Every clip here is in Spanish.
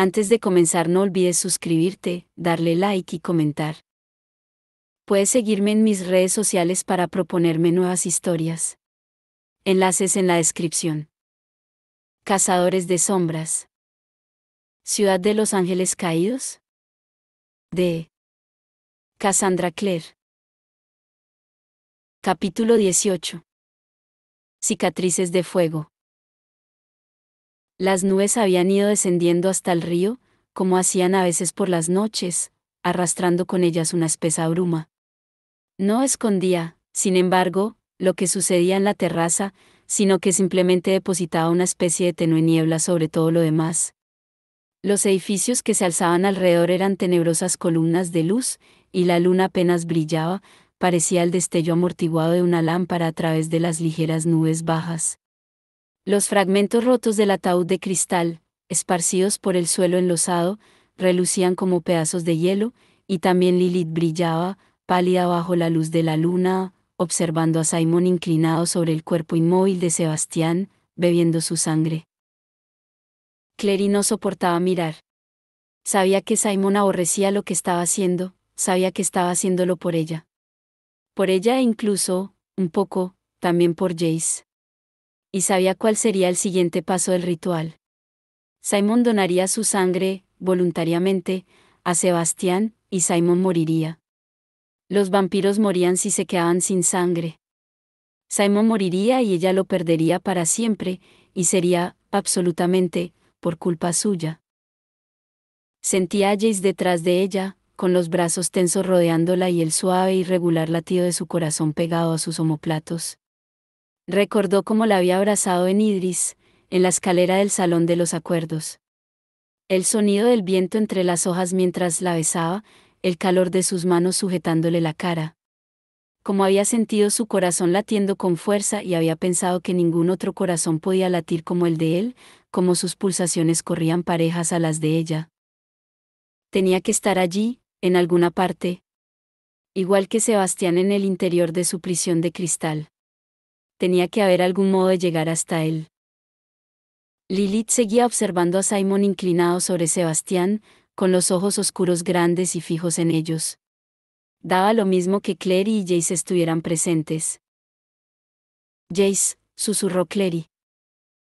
Antes de comenzar no olvides suscribirte, darle like y comentar. Puedes seguirme en mis redes sociales para proponerme nuevas historias. Enlaces en la descripción. Cazadores de sombras. Ciudad de los Ángeles Caídos. De Cassandra Clare. Capítulo 18. Cicatrices de fuego. Las nubes habían ido descendiendo hasta el río, como hacían a veces por las noches, arrastrando con ellas una espesa bruma. No escondía, sin embargo, lo que sucedía en la terraza, sino que simplemente depositaba una especie de tenue niebla sobre todo lo demás. Los edificios que se alzaban alrededor eran tenebrosas columnas de luz, y la luna apenas brillaba, parecía el destello amortiguado de una lámpara a través de las ligeras nubes bajas. Los fragmentos rotos del ataúd de cristal, esparcidos por el suelo enlosado, relucían como pedazos de hielo, y también Lilith brillaba, pálida bajo la luz de la luna, observando a Simon inclinado sobre el cuerpo inmóvil de Sebastián, bebiendo su sangre. Clary no soportaba mirar. Sabía que Simon aborrecía lo que estaba haciendo, sabía que estaba haciéndolo por ella. Por ella e incluso, un poco, también por Jace. Y sabía cuál sería el siguiente paso del ritual. Simon donaría su sangre, voluntariamente, a Sebastián, y Simon moriría. Los vampiros morían si se quedaban sin sangre. Simon moriría y ella lo perdería para siempre, y sería, absolutamente, por culpa suya. Sentía a Jace detrás de ella, con los brazos tensos rodeándola y el suave e irregular latido de su corazón pegado a sus omóplatos. Recordó cómo la había abrazado en Idris, en la escalera del salón de los acuerdos. El sonido del viento entre las hojas mientras la besaba, el calor de sus manos sujetándole la cara. Como había sentido su corazón latiendo con fuerza y había pensado que ningún otro corazón podía latir como el de él, como sus pulsaciones corrían parejas a las de ella. Tenía que estar allí, en alguna parte. Igual que Sebastián en el interior de su prisión de cristal. Tenía que haber algún modo de llegar hasta él. Lilith seguía observando a Simon inclinado sobre Sebastián, con los ojos oscuros grandes y fijos en ellos. Daba lo mismo que Clary y Jace estuvieran presentes. Jace, susurró Clary.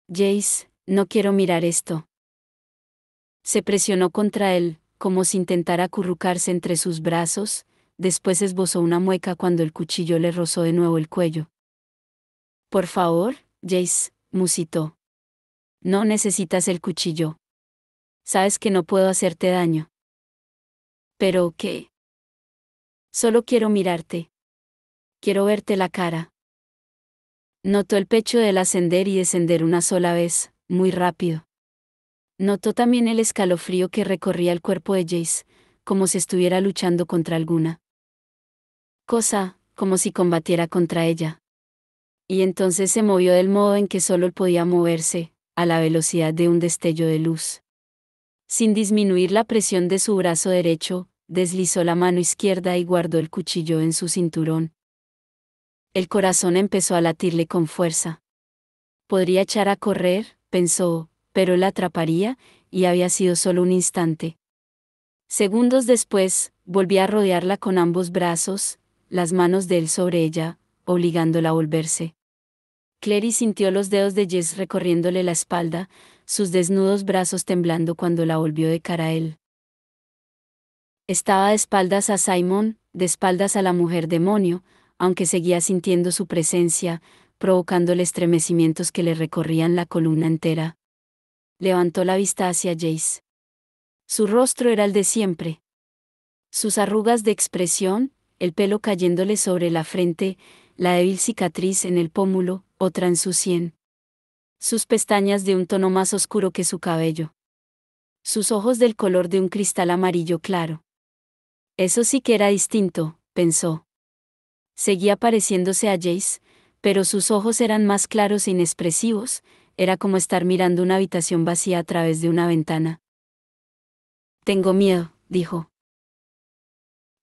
Jace, no quiero mirar esto. Se presionó contra él, como si intentara acurrucarse entre sus brazos, después esbozó una mueca cuando el cuchillo le rozó de nuevo el cuello. Por favor, Jace, musitó. No necesitas el cuchillo. Sabes que no puedo hacerte daño. ¿Pero qué? Solo quiero mirarte. Quiero verte la cara. Notó el pecho de él ascender y descender una sola vez, muy rápido. Notó también el escalofrío que recorría el cuerpo de Jace, como si estuviera luchando contra alguna cosa, como si combatiera contra ella. Y entonces se movió del modo en que solo él podía moverse, a la velocidad de un destello de luz. Sin disminuir la presión de su brazo derecho, deslizó la mano izquierda y guardó el cuchillo en su cinturón. El corazón empezó a latirle con fuerza. Podría echar a correr, pensó, pero la atraparía, y había sido solo un instante. Segundos después, volvía a rodearla con ambos brazos, las manos de él sobre ella, obligándola a volverse. Clary sintió los dedos de Jess recorriéndole la espalda, sus desnudos brazos temblando cuando la volvió de cara a él. Estaba de espaldas a Simon, de espaldas a la mujer demonio, aunque seguía sintiendo su presencia, provocándole estremecimientos que le recorrían la columna entera. Levantó la vista hacia Jace. Su rostro era el de siempre. Sus arrugas de expresión, el pelo cayéndole sobre la frente, la débil cicatriz en el pómulo, otra en su sien. Sus pestañas de un tono más oscuro que su cabello. Sus ojos del color de un cristal amarillo claro. Eso sí que era distinto, pensó. Seguía pareciéndose a Jace, pero sus ojos eran más claros e inexpresivos, era como estar mirando una habitación vacía a través de una ventana. Tengo miedo, dijo.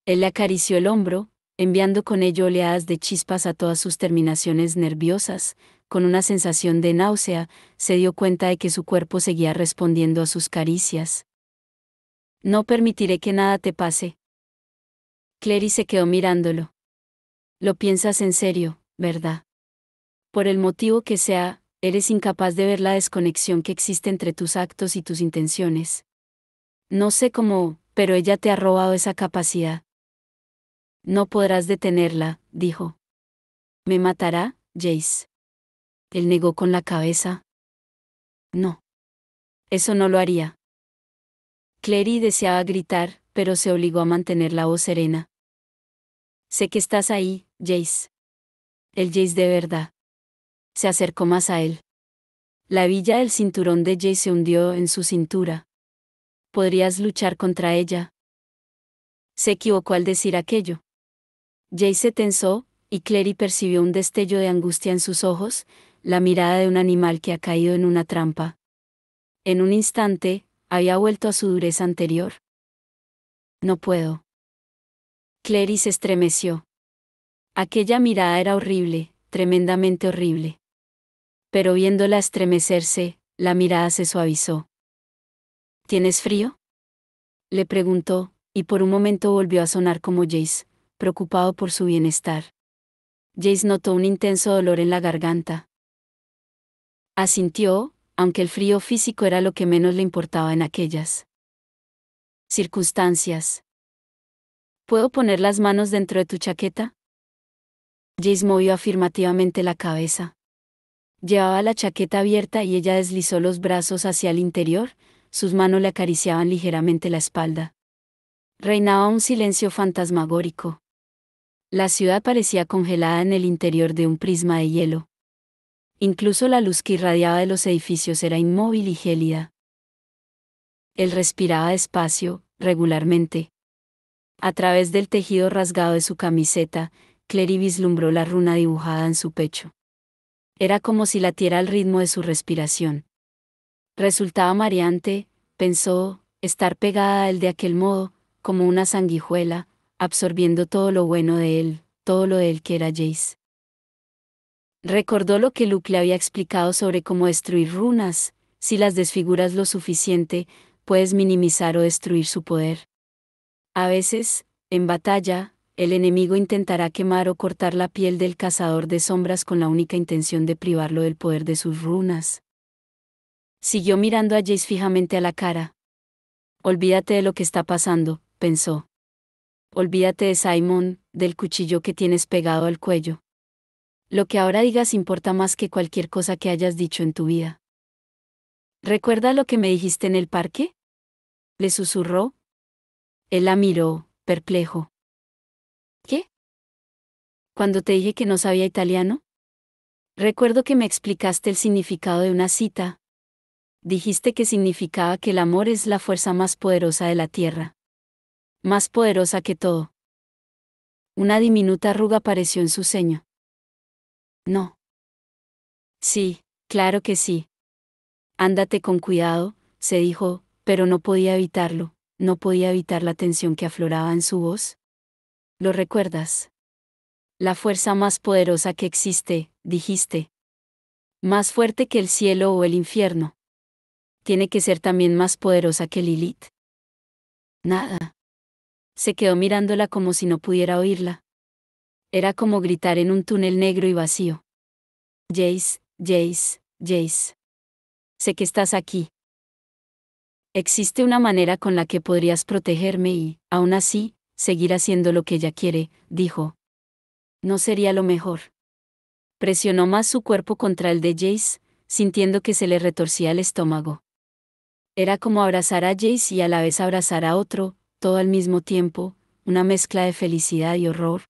Él le acarició el hombro, enviando con ello oleadas de chispas a todas sus terminaciones nerviosas. Con una sensación de náusea, se dio cuenta de que su cuerpo seguía respondiendo a sus caricias. No permitiré que nada te pase. Clary se quedó mirándolo. Lo piensas en serio, ¿verdad? Por el motivo que sea, eres incapaz de ver la desconexión que existe entre tus actos y tus intenciones. No sé cómo, pero ella te ha robado esa capacidad. No podrás detenerla, dijo. ¿Me matará, Jace? Él negó con la cabeza. No. Eso no lo haría. Clary deseaba gritar, pero se obligó a mantener la voz serena. Sé que estás ahí, Jace. El Jace de verdad. Se acercó más a él. La hebilla del cinturón de Jace se hundió en su cintura. ¿Podrías luchar contra ella? Se equivocó al decir aquello. Jace se tensó, y Clary percibió un destello de angustia en sus ojos, la mirada de un animal que ha caído en una trampa. En un instante, había vuelto a su dureza anterior. No puedo. Clary se estremeció. Aquella mirada era horrible, tremendamente horrible. Pero viéndola estremecerse, la mirada se suavizó. ¿Tienes frío? Le preguntó, y por un momento volvió a sonar como Jace, preocupado por su bienestar. Jace notó un intenso dolor en la garganta. Asintió, aunque el frío físico era lo que menos le importaba en aquellas circunstancias. ¿Puedo poner las manos dentro de tu chaqueta? Jace movió afirmativamente la cabeza. Llevaba la chaqueta abierta y ella deslizó los brazos hacia el interior, sus manos le acariciaban ligeramente la espalda. Reinaba un silencio fantasmagórico. La ciudad parecía congelada en el interior de un prisma de hielo. Incluso la luz que irradiaba de los edificios era inmóvil y gélida. Él respiraba despacio, regularmente. A través del tejido rasgado de su camiseta, Clary vislumbró la runa dibujada en su pecho. Era como si latiera al ritmo de su respiración. Resultaba mareante, pensó, estar pegada a él de aquel modo, como una sanguijuela, absorbiendo todo lo bueno de él, todo lo de él que era Jace. Recordó lo que Luke le había explicado sobre cómo destruir runas. Si las desfiguras lo suficiente, puedes minimizar o destruir su poder. A veces, en batalla, el enemigo intentará quemar o cortar la piel del cazador de sombras con la única intención de privarlo del poder de sus runas. Siguió mirando a Jace fijamente a la cara. Olvídate de lo que está pasando, pensó. Olvídate de Simon, del cuchillo que tienes pegado al cuello. Lo que ahora digas importa más que cualquier cosa que hayas dicho en tu vida. ¿Recuerda lo que me dijiste en el parque? Le susurró. Él la miró, perplejo. ¿Qué? ¿Cuando te dije que no sabía italiano? Recuerdo que me explicaste el significado de una cita. Dijiste que significaba que el amor es la fuerza más poderosa de la tierra. Más poderosa que todo. Una diminuta arruga apareció en su ceño. No. Sí, claro que sí. Ándate con cuidado, se dijo, pero no podía evitarlo, no podía evitar la tensión que afloraba en su voz. ¿Lo recuerdas? La fuerza más poderosa que existe, dijiste. Más fuerte que el cielo o el infierno. Tiene que ser también más poderosa que Lilith. Nada. Se quedó mirándola como si no pudiera oírla. Era como gritar en un túnel negro y vacío. Jace, Jace, Jace. Sé que estás aquí. Existe una manera con la que podrías protegerme y, aún así, seguir haciendo lo que ella quiere, dijo. No sería lo mejor. Presionó más su cuerpo contra el de Jace, sintiendo que se le retorcía el estómago. Era como abrazar a Jace y a la vez abrazar a otro, todo al mismo tiempo, una mezcla de felicidad y horror.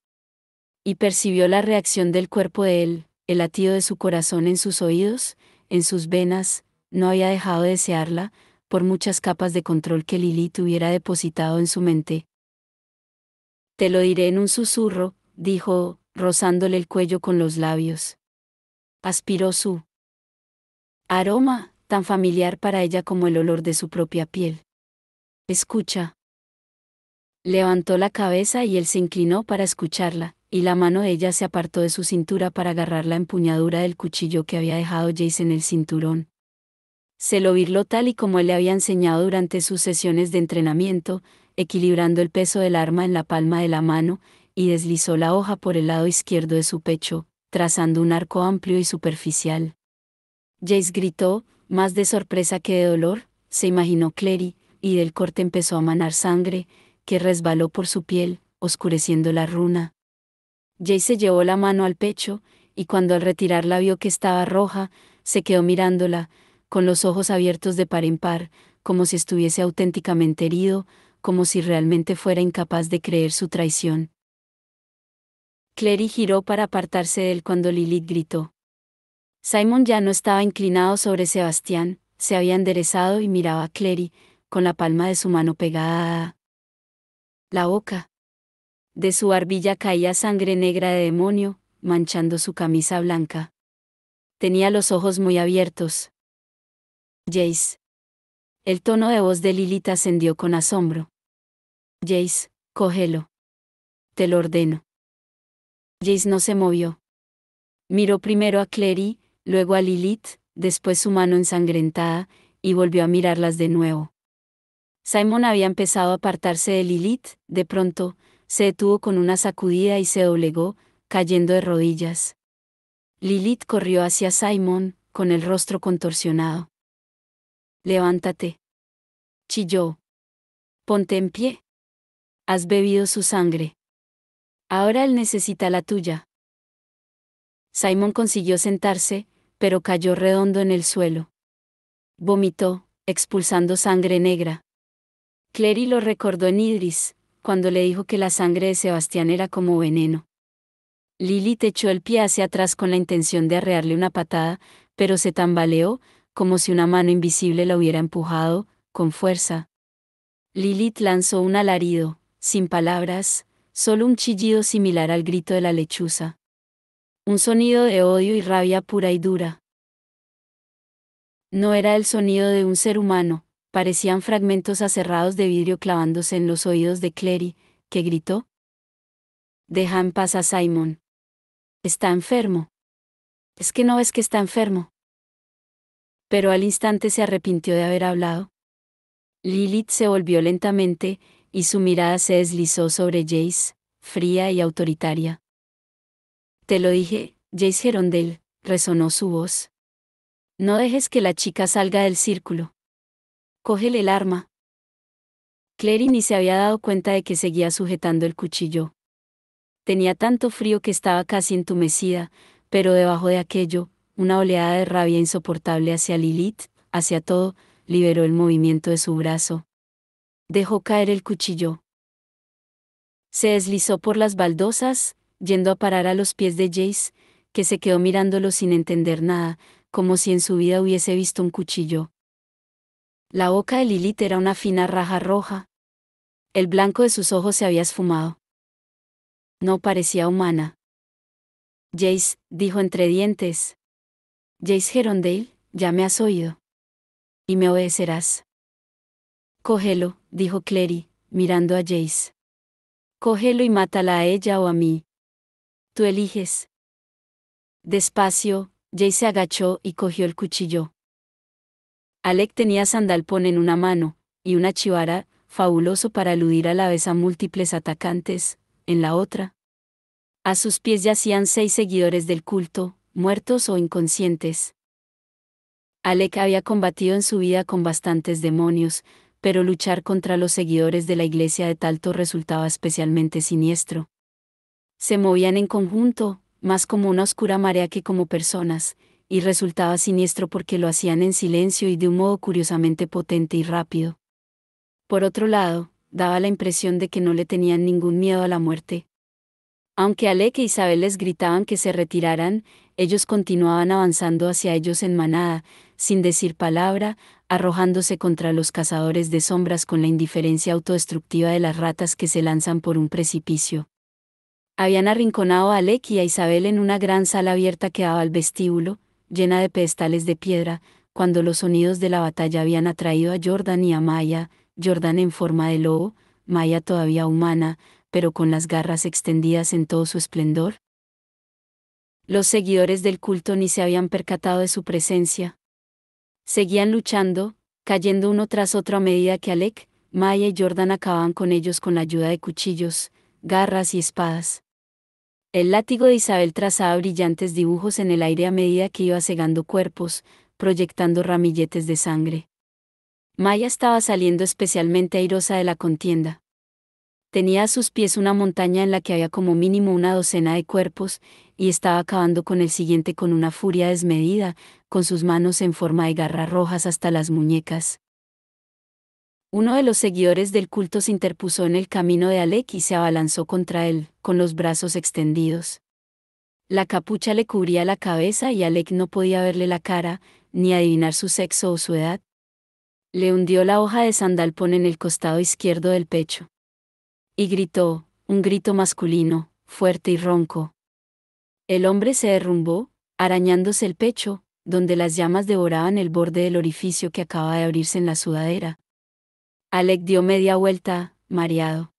Y percibió la reacción del cuerpo de él, el latido de su corazón en sus oídos, en sus venas, no había dejado de desearla, por muchas capas de control que Lilith hubiera depositado en su mente. Te lo diré en un susurro, dijo, rozándole el cuello con los labios. Aspiró su aroma, tan familiar para ella como el olor de su propia piel. Escucha. Levantó la cabeza y él se inclinó para escucharla, y la mano de ella se apartó de su cintura para agarrar la empuñadura del cuchillo que había dejado Jace en el cinturón. Se lo birló tal y como él le había enseñado durante sus sesiones de entrenamiento, equilibrando el peso del arma en la palma de la mano, y deslizó la hoja por el lado izquierdo de su pecho, trazando un arco amplio y superficial. Jace gritó, más de sorpresa que de dolor, se imaginó Clary, y del corte empezó a manar sangre, que resbaló por su piel, oscureciendo la runa. Jace se llevó la mano al pecho, y cuando al retirarla vio que estaba roja, se quedó mirándola, con los ojos abiertos de par en par, como si estuviese auténticamente herido, como si realmente fuera incapaz de creer su traición. Clary giró para apartarse de él cuando Lilith gritó. Simon ya no estaba inclinado sobre Sebastián, se había enderezado y miraba a Clary, con la palma de su mano pegada a la boca. De su barbilla caía sangre negra de demonio, manchando su camisa blanca. Tenía los ojos muy abiertos. Jace. El tono de voz de Lilith ascendió con asombro. Jace, cógelo. Te lo ordeno. Jace no se movió. Miró primero a Clary, luego a Lilith, después su mano ensangrentada, y volvió a mirarlas de nuevo. Simon había empezado a apartarse de Lilith, de pronto, se detuvo con una sacudida y se doblegó, cayendo de rodillas. Lilith corrió hacia Simon, con el rostro contorsionado. Levántate. Chilló. Ponte en pie. Has bebido su sangre. Ahora él necesita la tuya. Simon consiguió sentarse, pero cayó redondo en el suelo. Vomitó, expulsando sangre negra. Clary lo recordó en Idris, cuando le dijo que la sangre de Sebastián era como veneno. Lilith echó el pie hacia atrás con la intención de arrearle una patada, pero se tambaleó, como si una mano invisible la hubiera empujado, con fuerza. Lilith lanzó un alarido, sin palabras, solo un chillido similar al grito de la lechuza. Un sonido de odio y rabia pura y dura. No era el sonido de un ser humano, parecían fragmentos aserrados de vidrio clavándose en los oídos de Clary, que gritó. Deja en paz a Simon. Está enfermo. ¿Es que no ves que está enfermo? Pero al instante se arrepintió de haber hablado. Lilith se volvió lentamente, y su mirada se deslizó sobre Jace, fría y autoritaria. Te lo dije, Jace Gerondale, resonó su voz. No dejes que la chica salga del círculo. Cógele el arma. Clary ni se había dado cuenta de que seguía sujetando el cuchillo. Tenía tanto frío que estaba casi entumecida, pero debajo de aquello, una oleada de rabia insoportable hacia Lilith, hacia todo, liberó el movimiento de su brazo. Dejó caer el cuchillo. Se deslizó por las baldosas, yendo a parar a los pies de Jace, que se quedó mirándolo sin entender nada, como si en su vida hubiese visto un cuchillo. La boca de Lilith era una fina raja roja. El blanco de sus ojos se había esfumado. No parecía humana. Jace, dijo entre dientes. Jace Gerondale, ya me has oído. Y me obedecerás. Cógelo, dijo Clary, mirando a Jace. Cógelo y mátala a ella o a mí. Tú eliges. Despacio, Jace se agachó y cogió el cuchillo. Alec tenía sandalpón en una mano, y una chivara, fabuloso para eludir a la vez a múltiples atacantes, en la otra. A sus pies yacían 6 seguidores del culto, muertos o inconscientes. Alec había combatido en su vida con bastantes demonios, pero luchar contra los seguidores de la iglesia de Talto resultaba especialmente siniestro. Se movían en conjunto, más como una oscura marea que como personas, y resultaba siniestro porque lo hacían en silencio y de un modo curiosamente potente y rápido. Por otro lado, daba la impresión de que no le tenían ningún miedo a la muerte. Aunque Alec e Isabel les gritaban que se retiraran, ellos continuaban avanzando hacia ellos en manada, sin decir palabra, arrojándose contra los cazadores de sombras con la indiferencia autodestructiva de las ratas que se lanzan por un precipicio. Habían arrinconado a Alec y a Isabel en una gran sala abierta que daba al vestíbulo, llena de pedestales de piedra, cuando los sonidos de la batalla habían atraído a Jordan y a Maya, Jordan en forma de lobo, Maya todavía humana, pero con las garras extendidas en todo su esplendor. Los seguidores del culto ni se habían percatado de su presencia. Seguían luchando, cayendo uno tras otro a medida que Alec, Maya y Jordan acababan con ellos con la ayuda de cuchillos, garras y espadas. El látigo de Isabel trazaba brillantes dibujos en el aire a medida que iba cegando cuerpos, proyectando ramilletes de sangre. Maya estaba saliendo especialmente airosa de la contienda. Tenía a sus pies una montaña en la que había como mínimo una docena de cuerpos, y estaba acabando con el siguiente con una furia desmedida, con sus manos en forma de garras rojas hasta las muñecas. Uno de los seguidores del culto se interpuso en el camino de Alec y se abalanzó contra él, con los brazos extendidos. La capucha le cubría la cabeza y Alec no podía verle la cara, ni adivinar su sexo o su edad. Le hundió la hoja de sandalpón en el costado izquierdo del pecho. Y gritó, un grito masculino, fuerte y ronco. El hombre se derrumbó, arañándose el pecho, donde las llamas devoraban el borde del orificio que acaba de abrirse en la sudadera. Alec dio media vuelta, mareado.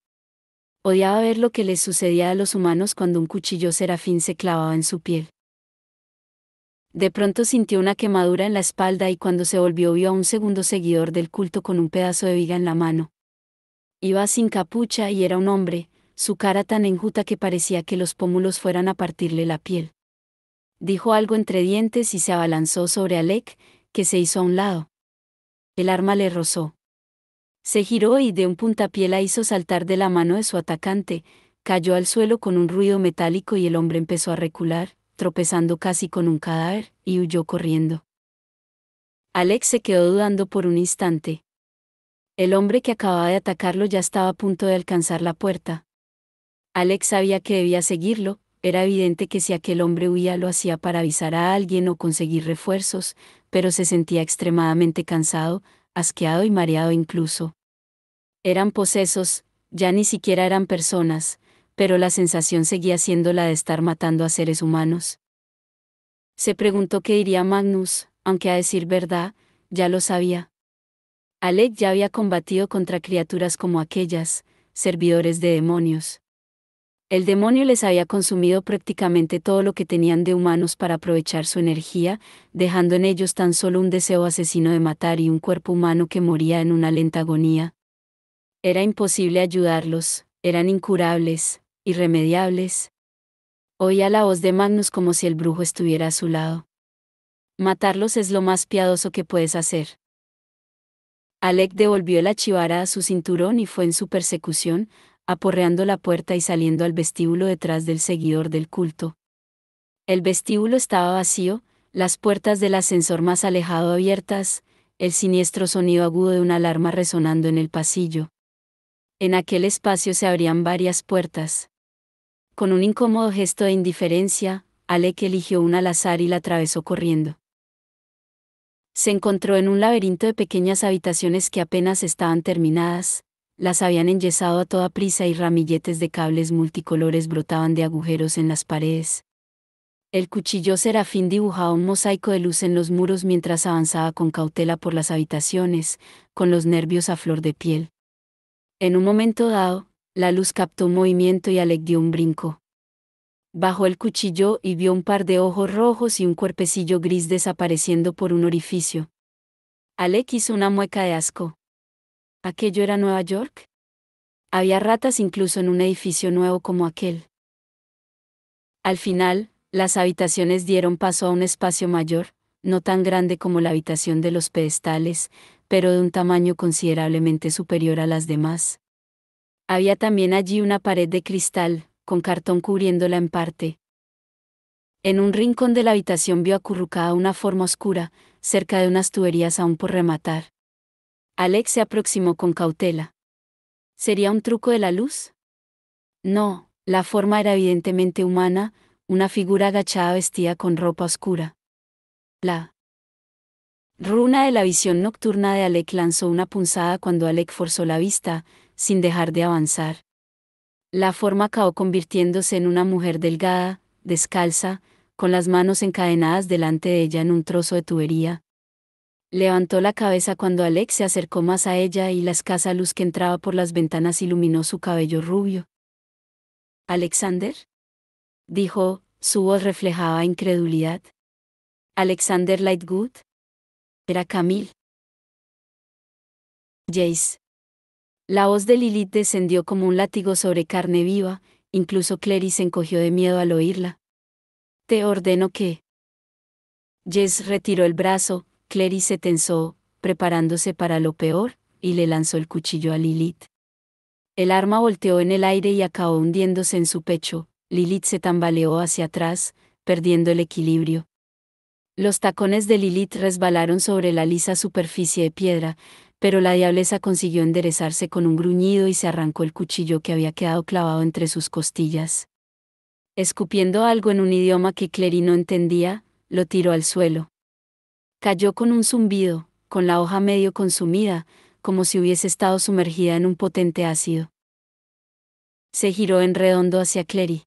Odiaba ver lo que les sucedía a los humanos cuando un cuchillo serafín se clavaba en su piel. De pronto sintió una quemadura en la espalda y cuando se volvió vio a un segundo seguidor del culto con un pedazo de viga en la mano. Iba sin capucha y era un hombre, su cara tan enjuta que parecía que los pómulos fueran a partirle la piel. Dijo algo entre dientes y se abalanzó sobre Alec, que se hizo a un lado. El arma le rozó. Se giró y de un puntapié la hizo saltar de la mano de su atacante, cayó al suelo con un ruido metálico y el hombre empezó a recular, tropezando casi con un cadáver, y huyó corriendo. Alex se quedó dudando por un instante. El hombre que acababa de atacarlo ya estaba a punto de alcanzar la puerta. Alex sabía que debía seguirlo, era evidente que si aquel hombre huía lo hacía para avisar a alguien o conseguir refuerzos, pero se sentía extremadamente cansado, asqueado y mareado incluso. Eran posesos, ya ni siquiera eran personas, pero la sensación seguía siendo la de estar matando a seres humanos. Se preguntó qué diría Magnus, aunque a decir verdad, ya lo sabía. Alec ya había combatido contra criaturas como aquellas, servidores de demonios. El demonio les había consumido prácticamente todo lo que tenían de humanos para aprovechar su energía, dejando en ellos tan solo un deseo asesino de matar y un cuerpo humano que moría en una lenta agonía. Era imposible ayudarlos, eran incurables, irremediables. Oía la voz de Magnus como si el brujo estuviera a su lado. Matarlos es lo más piadoso que puedes hacer. Alec devolvió el achivara a su cinturón y fue en su persecución, aporreando la puerta y saliendo al vestíbulo detrás del seguidor del culto. El vestíbulo estaba vacío, las puertas del ascensor más alejado abiertas, el siniestro sonido agudo de una alarma resonando en el pasillo. En aquel espacio se abrían varias puertas. Con un incómodo gesto de indiferencia, Alec eligió una al azar y la atravesó corriendo. Se encontró en un laberinto de pequeñas habitaciones que apenas estaban terminadas, las habían enyesado a toda prisa y ramilletes de cables multicolores brotaban de agujeros en las paredes. El cuchillo serafín dibujaba un mosaico de luz en los muros mientras avanzaba con cautela por las habitaciones, con los nervios a flor de piel. En un momento dado, la luz captó un movimiento y Alec dio un brinco. Bajó el cuchillo y vio un par de ojos rojos y un cuerpecillo gris desapareciendo por un orificio. Alec hizo una mueca de asco. ¿Aquello era Nueva York? Había ratas incluso en un edificio nuevo como aquel. Al final, las habitaciones dieron paso a un espacio mayor, no tan grande como la habitación de los pedestales, pero de un tamaño considerablemente superior a las demás. Había también allí una pared de cristal, con cartón cubriéndola en parte. En un rincón de la habitación vio acurrucada una forma oscura, cerca de unas tuberías aún por rematar. Alex se aproximó con cautela. ¿Sería un truco de la luz? No, la forma era evidentemente humana, una figura agachada vestida con ropa oscura. La runa de la visión nocturna de Alec lanzó una punzada cuando Alec forzó la vista, sin dejar de avanzar. La forma acabó convirtiéndose en una mujer delgada, descalza, con las manos encadenadas delante de ella en un trozo de tubería. Levantó la cabeza cuando Alex se acercó más a ella y la escasa luz que entraba por las ventanas iluminó su cabello rubio. ¿Alexander? Dijo, su voz reflejaba incredulidad. ¿Alexander Lightwood? Era Camille. Jace. La voz de Lilith descendió como un látigo sobre carne viva, incluso Clary se encogió de miedo al oírla. Te ordeno que. Jace retiró el brazo, Clary se tensó, preparándose para lo peor, y le lanzó el cuchillo a Lilith. El arma volteó en el aire y acabó hundiéndose en su pecho. Lilith se tambaleó hacia atrás, perdiendo el equilibrio. Los tacones de Lilith resbalaron sobre la lisa superficie de piedra, pero la diablesa consiguió enderezarse con un gruñido y se arrancó el cuchillo que había quedado clavado entre sus costillas. Escupiendo algo en un idioma que Clary no entendía, lo tiró al suelo. Cayó con un zumbido, con la hoja medio consumida, como si hubiese estado sumergida en un potente ácido. Se giró en redondo hacia Clary.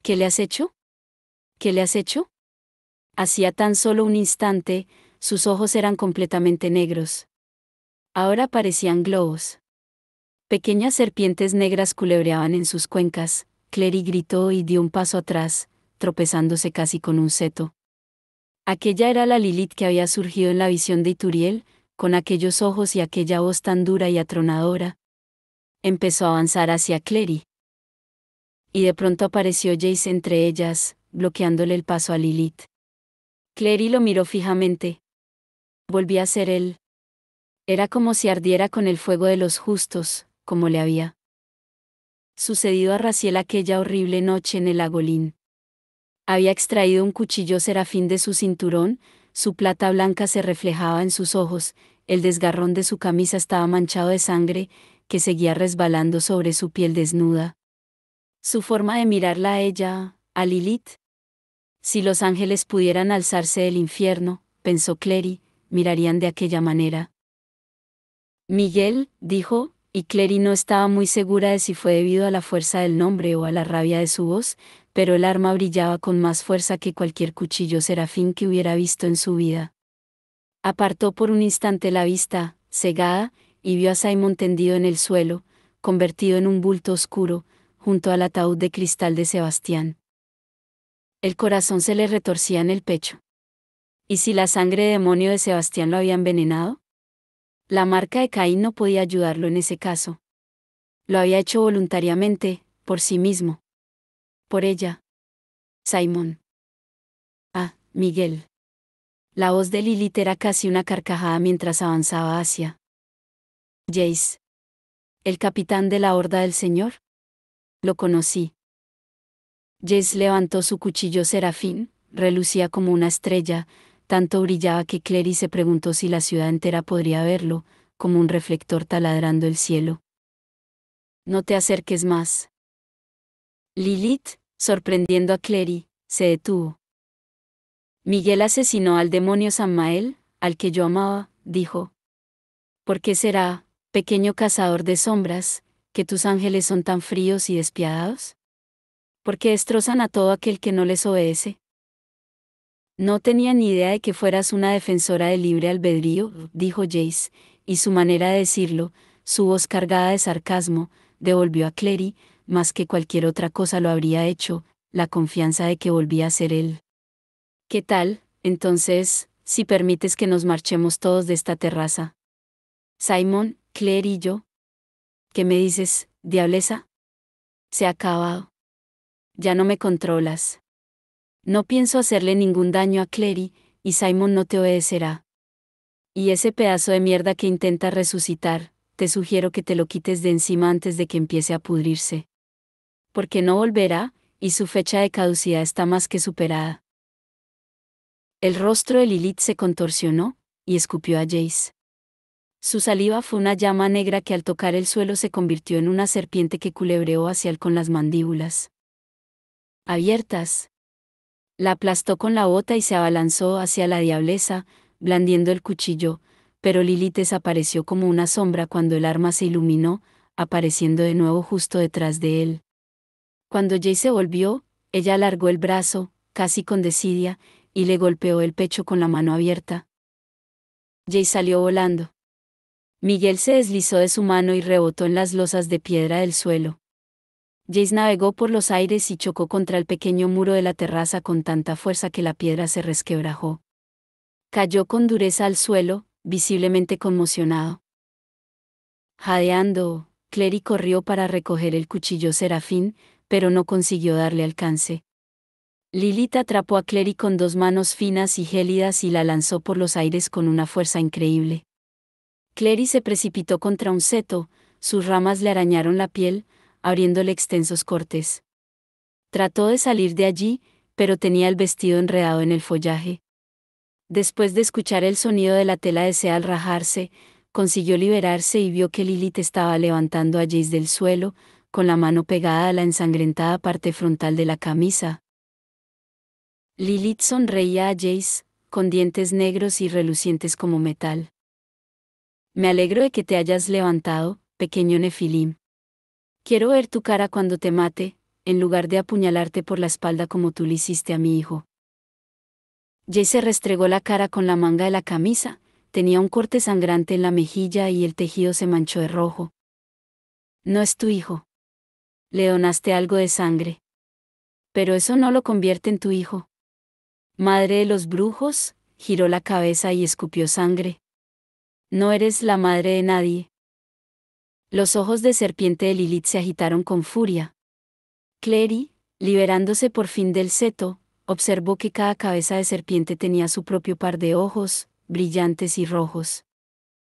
¿Qué le has hecho? ¿Qué le has hecho? Hacía tan solo un instante, sus ojos eran completamente negros. Ahora parecían globos. Pequeñas serpientes negras culebreaban en sus cuencas. Clary gritó y dio un paso atrás, tropezándose casi con un seto. Aquella era la Lilith que había surgido en la visión de Ituriel, con aquellos ojos y aquella voz tan dura y atronadora. Empezó a avanzar hacia Clary. Y de pronto apareció Jace entre ellas, bloqueándole el paso a Lilith. Clary lo miró fijamente. Volvía a ser él. Era como si ardiera con el fuego de los justos, como le había sucedido a Raziel aquella horrible noche en el Agolín. Había extraído un cuchillo serafín de su cinturón, su plata blanca se reflejaba en sus ojos, el desgarrón de su camisa estaba manchado de sangre, que seguía resbalando sobre su piel desnuda. Su forma de mirarla a ella, a Lilith. Si los ángeles pudieran alzarse del infierno, pensó Clary, mirarían de aquella manera. Miguel, dijo, y Clary no estaba muy segura de si fue debido a la fuerza del nombre o a la rabia de su voz, pero el arma brillaba con más fuerza que cualquier cuchillo serafín que hubiera visto en su vida. Apartó por un instante la vista, cegada, y vio a Simon tendido en el suelo, convertido en un bulto oscuro, junto al ataúd de cristal de Sebastián. El corazón se le retorcía en el pecho. ¿Y si la sangre demonio de Sebastián lo había envenenado? La marca de Caín no podía ayudarlo en ese caso. Lo había hecho voluntariamente, por sí mismo. Por ella. Simon. Ah, Miguel. La voz de Lilith era casi una carcajada mientras avanzaba hacia Jace. ¿El capitán de la Horda del Señor? Lo conocí. Jace levantó su cuchillo serafín, relucía como una estrella, tanto brillaba que Clary se preguntó si la ciudad entera podría verlo, como un reflector taladrando el cielo. No te acerques más. Lilith, sorprendiendo a Clary, se detuvo. Miguel asesinó al demonio Samael, al que yo amaba, dijo. ¿Por qué será, pequeño cazador de sombras, que tus ángeles son tan fríos y despiadados? ¿Por qué destrozan a todo aquel que no les obedece? No tenía ni idea de que fueras una defensora del libre albedrío, dijo Jace, y su manera de decirlo, su voz cargada de sarcasmo, devolvió a Clary, más que cualquier otra cosa lo habría hecho, la confianza de que volvía a ser él. ¿Qué tal, entonces, si permites que nos marchemos todos de esta terraza? Simon, Claire y yo. ¿Qué me dices, diablesa? Se ha acabado. Ya no me controlas. No pienso hacerle ningún daño a Clary, y Simon no te obedecerá. Y ese pedazo de mierda que intenta resucitar, te sugiero que te lo quites de encima antes de que empiece a pudrirse. Porque no volverá, y su fecha de caducidad está más que superada. El rostro de Lilith se contorsionó, y escupió a Jace. Su saliva fue una llama negra que al tocar el suelo se convirtió en una serpiente que culebreó hacia él con las mandíbulas abiertas. La aplastó con la bota y se abalanzó hacia la diablesa, blandiendo el cuchillo, pero Lilith desapareció como una sombra cuando el arma se iluminó, apareciendo de nuevo justo detrás de él. Cuando Jace se volvió, ella alargó el brazo, casi con desidia, y le golpeó el pecho con la mano abierta. Jace salió volando. Miguel se deslizó de su mano y rebotó en las losas de piedra del suelo. Jace navegó por los aires y chocó contra el pequeño muro de la terraza con tanta fuerza que la piedra se resquebrajó. Cayó con dureza al suelo, visiblemente conmocionado. Jadeando, Clary corrió para recoger el cuchillo Serafín, pero no consiguió darle alcance. Lilith atrapó a Clary con dos manos finas y gélidas y la lanzó por los aires con una fuerza increíble. Clary se precipitó contra un seto, sus ramas le arañaron la piel, abriéndole extensos cortes. Trató de salir de allí, pero tenía el vestido enredado en el follaje. Después de escuchar el sonido de la tela de seda al rajarse, consiguió liberarse y vio que Lilith estaba levantando a Jace del suelo, con la mano pegada a la ensangrentada parte frontal de la camisa. Lilith sonreía a Jace, con dientes negros y relucientes como metal. Me alegro de que te hayas levantado, pequeño Nefilim. Quiero ver tu cara cuando te mate, en lugar de apuñalarte por la espalda como tú le hiciste a mi hijo. Jace se restregó la cara con la manga de la camisa, tenía un corte sangrante en la mejilla y el tejido se manchó de rojo. No es tu hijo. Le donaste algo de sangre. Pero eso no lo convierte en tu hijo. Madre de los brujos, giró la cabeza y escupió sangre. No eres la madre de nadie. Los ojos de serpiente de Lilith se agitaron con furia. Clary, liberándose por fin del seto, observó que cada cabeza de serpiente tenía su propio par de ojos, brillantes y rojos.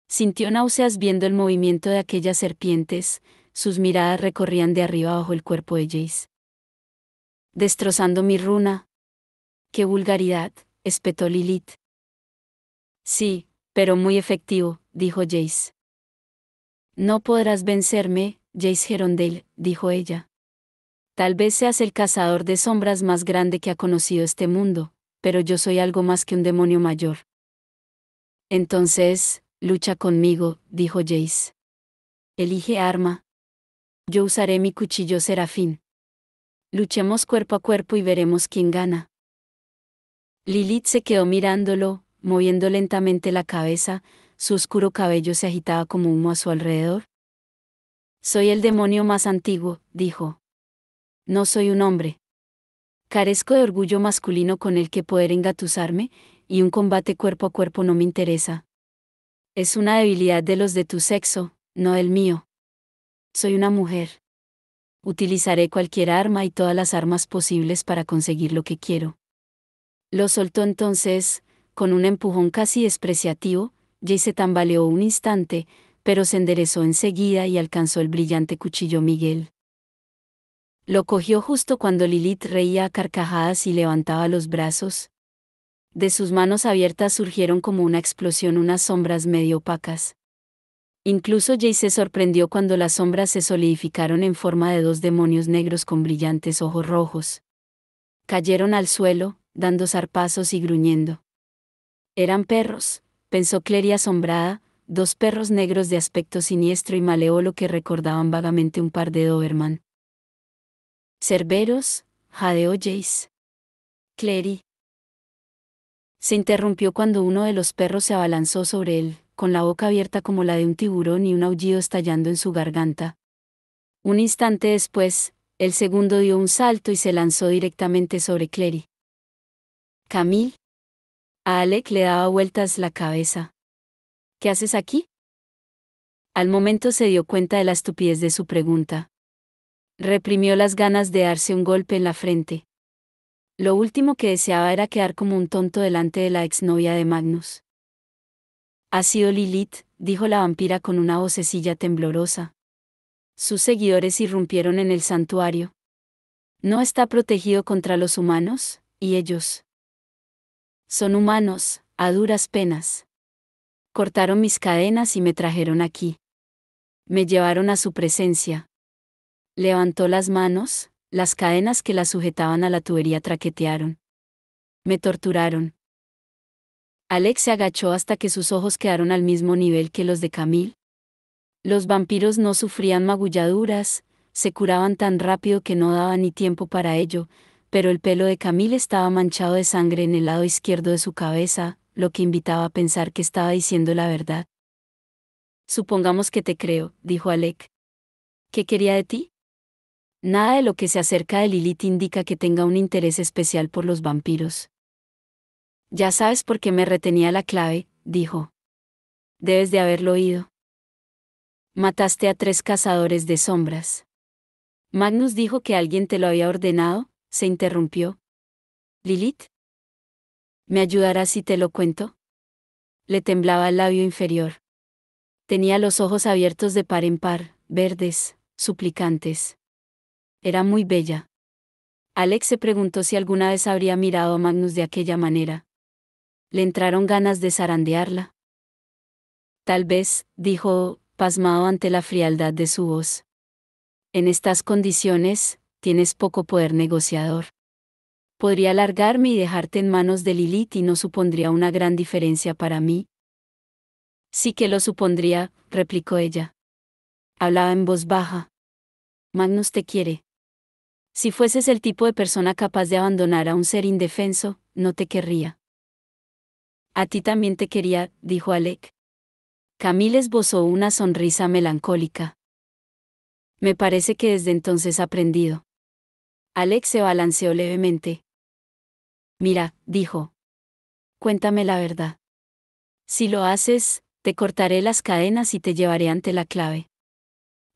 Sintió náuseas viendo el movimiento de aquellas serpientes, sus miradas recorrían de arriba abajo el cuerpo de Jace. Destrozando mi runa. ¡Qué vulgaridad!, espetó Lilith. Sí, pero muy efectivo, dijo Jace. No podrás vencerme, Jace Gerondale, dijo ella. Tal vez seas el cazador de sombras más grande que ha conocido este mundo, pero yo soy algo más que un demonio mayor. Entonces, lucha conmigo, dijo Jace. Elige arma. Yo usaré mi cuchillo Serafín. Luchemos cuerpo a cuerpo y veremos quién gana. Lilith se quedó mirándolo, moviendo lentamente la cabeza, su oscuro cabello se agitaba como humo a su alrededor. Soy el demonio más antiguo, dijo. No soy un hombre. Carezco de orgullo masculino con el que poder engatusarme, y un combate cuerpo a cuerpo no me interesa. Es una debilidad de los de tu sexo, no del mío. Soy una mujer. Utilizaré cualquier arma y todas las armas posibles para conseguir lo que quiero. Lo soltó entonces, con un empujón casi despreciativo. Jace se tambaleó un instante, pero se enderezó enseguida y alcanzó el brillante cuchillo Miguel. Lo cogió justo cuando Lilith reía a carcajadas y levantaba los brazos. De sus manos abiertas surgieron como una explosión unas sombras medio opacas. Incluso Jace se sorprendió cuando las sombras se solidificaron en forma de dos demonios negros con brillantes ojos rojos. Cayeron al suelo, dando zarpazos y gruñendo. Eran perros, pensó Clary asombrada, dos perros negros de aspecto siniestro y malévolo que recordaban vagamente un par de Doberman. Cerberos, jadeó Jace. Clary. Se interrumpió cuando uno de los perros se abalanzó sobre él, con la boca abierta como la de un tiburón y un aullido estallando en su garganta. Un instante después, el segundo dio un salto y se lanzó directamente sobre Clary. Camille. A Alec le daba vueltas la cabeza. ¿Qué haces aquí? Al momento se dio cuenta de la estupidez de su pregunta. Reprimió las ganas de darse un golpe en la frente. Lo último que deseaba era quedar como un tonto delante de la exnovia de Magnus. Ha sido Lilith, dijo la vampira con una vocecilla temblorosa. Sus seguidores irrumpieron en el santuario. ¿No está protegido contra los humanos, y ellos? Son humanos, a duras penas. Cortaron mis cadenas y me trajeron aquí. Me llevaron a su presencia. Levantó las manos, las cadenas que la sujetaban a la tubería traquetearon. Me torturaron. Alex se agachó hasta que sus ojos quedaron al mismo nivel que los de Camille. Los vampiros no sufrían magulladuras, se curaban tan rápido que no daba ni tiempo para ello, pero el pelo de Camille estaba manchado de sangre en el lado izquierdo de su cabeza, lo que invitaba a pensar que estaba diciendo la verdad. Supongamos que te creo, dijo Alec. ¿Qué quería de ti? Nada de lo que se acerca de Lilith indica que tenga un interés especial por los vampiros. Ya sabes por qué me retenía la clave, dijo. Debes de haberlo oído. Mataste a 3 cazadores de sombras. Magnus dijo que alguien te lo había ordenado, se interrumpió. ¿Lilith? ¿Me ayudarás si te lo cuento? Le temblaba el labio inferior. Tenía los ojos abiertos de par en par, verdes, suplicantes. Era muy bella. Alex se preguntó si alguna vez habría mirado a Magnus de aquella manera. Le entraron ganas de zarandearla. Tal vez, dijo, pasmado ante la frialdad de su voz. En estas condiciones, tienes poco poder negociador. Podría largarme y dejarte en manos de Lilith y no supondría una gran diferencia para mí. Sí que lo supondría, replicó ella. Hablaba en voz baja. Magnus te quiere. Si fueses el tipo de persona capaz de abandonar a un ser indefenso, no te querría. A ti también te quería, dijo Alec. Camille esbozó una sonrisa melancólica. Me parece que desde entonces ha aprendido. Alex se balanceó levemente. Mira, dijo. Cuéntame la verdad. Si lo haces, te cortaré las cadenas y te llevaré ante la clave.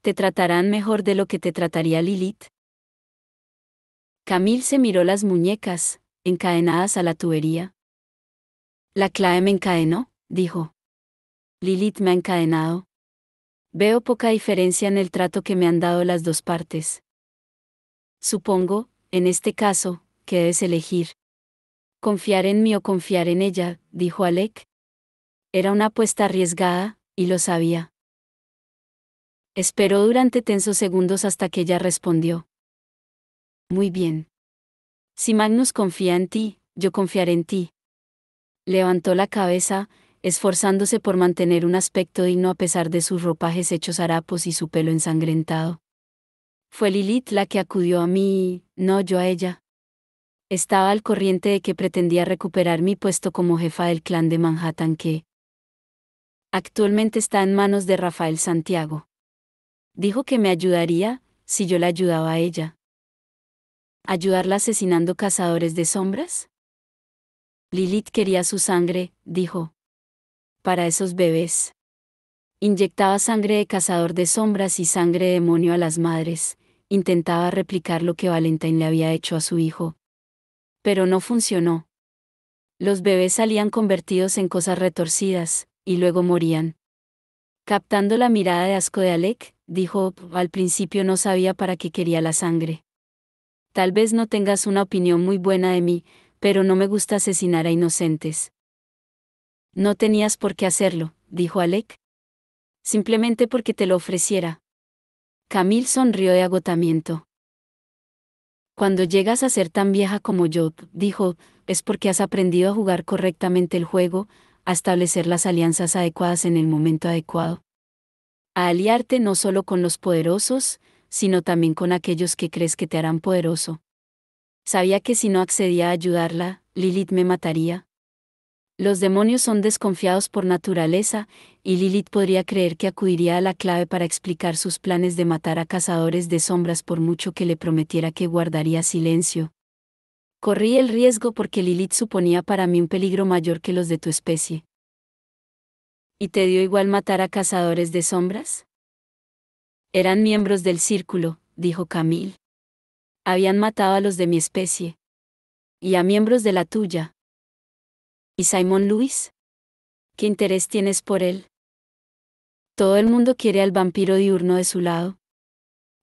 ¿Te tratarán mejor de lo que te trataría Lilith? Camille se miró las muñecas, encadenadas a la tubería. La clave me encadenó, dijo. Lilith me ha encadenado. Veo poca diferencia en el trato que me han dado las dos partes. Supongo, en este caso, que debes elegir. Confiar en mí o confiar en ella, dijo Alec. Era una apuesta arriesgada, y lo sabía. Esperó durante tensos segundos hasta que ella respondió. Muy bien. Si Magnus confía en ti, yo confiaré en ti. Levantó la cabeza, esforzándose por mantener un aspecto digno a pesar de sus ropajes hechos harapos y su pelo ensangrentado. Fue Lilith la que acudió a mí, no yo a ella. Estaba al corriente de que pretendía recuperar mi puesto como jefa del clan de Manhattan que actualmente está en manos de Rafael Santiago. Dijo que me ayudaría, si yo la ayudaba a ella. ¿Ayudarla asesinando cazadores de sombras? Lilith quería su sangre, dijo. Para esos bebés. Inyectaba sangre de cazador de sombras y sangre de demonio a las madres, intentaba replicar lo que Valentine le había hecho a su hijo. Pero no funcionó. Los bebés salían convertidos en cosas retorcidas, y luego morían. Captando la mirada de asco de Alec, dijo, al principio no sabía para qué quería la sangre. Tal vez no tengas una opinión muy buena de mí, pero no me gusta asesinar a inocentes. No tenías por qué hacerlo, dijo Alec. Simplemente porque te lo ofreciera. Camille sonrió de agotamiento. Cuando llegas a ser tan vieja como yo, dijo, es porque has aprendido a jugar correctamente el juego, a establecer las alianzas adecuadas en el momento adecuado. A aliarte no solo con los poderosos, sino también con aquellos que crees que te harán poderoso. Sabía que si no accedía a ayudarla, Lilith me mataría. Los demonios son desconfiados por naturaleza, y Lilith podría creer que acudiría a la clave para explicar sus planes de matar a cazadores de sombras por mucho que le prometiera que guardaría silencio. Corrí el riesgo porque Lilith suponía para mí un peligro mayor que los de tu especie. ¿Y te dio igual matar a cazadores de sombras? Eran miembros del círculo, dijo Camille. Habían matado a los de mi especie. Y a miembros de la tuya. ¿Y Simon Lewis? ¿Qué interés tienes por él? Todo el mundo quiere al vampiro diurno de su lado.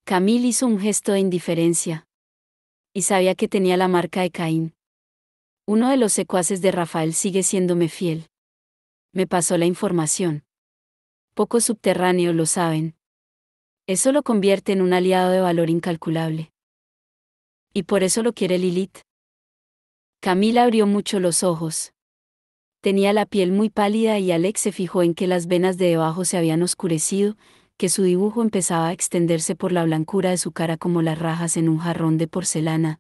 Camille hizo un gesto de indiferencia. Y sabía que tenía la marca de Caín. Uno de los secuaces de Rafael sigue siéndome fiel. Me pasó la información. Pocos subterráneos lo saben. Eso lo convierte en un aliado de valor incalculable. ¿Y por eso lo quiere Lilith? Camila abrió mucho los ojos. Tenía la piel muy pálida y Alex se fijó en que las venas de debajo se habían oscurecido, que su dibujo empezaba a extenderse por la blancura de su cara como las rajas en un jarrón de porcelana.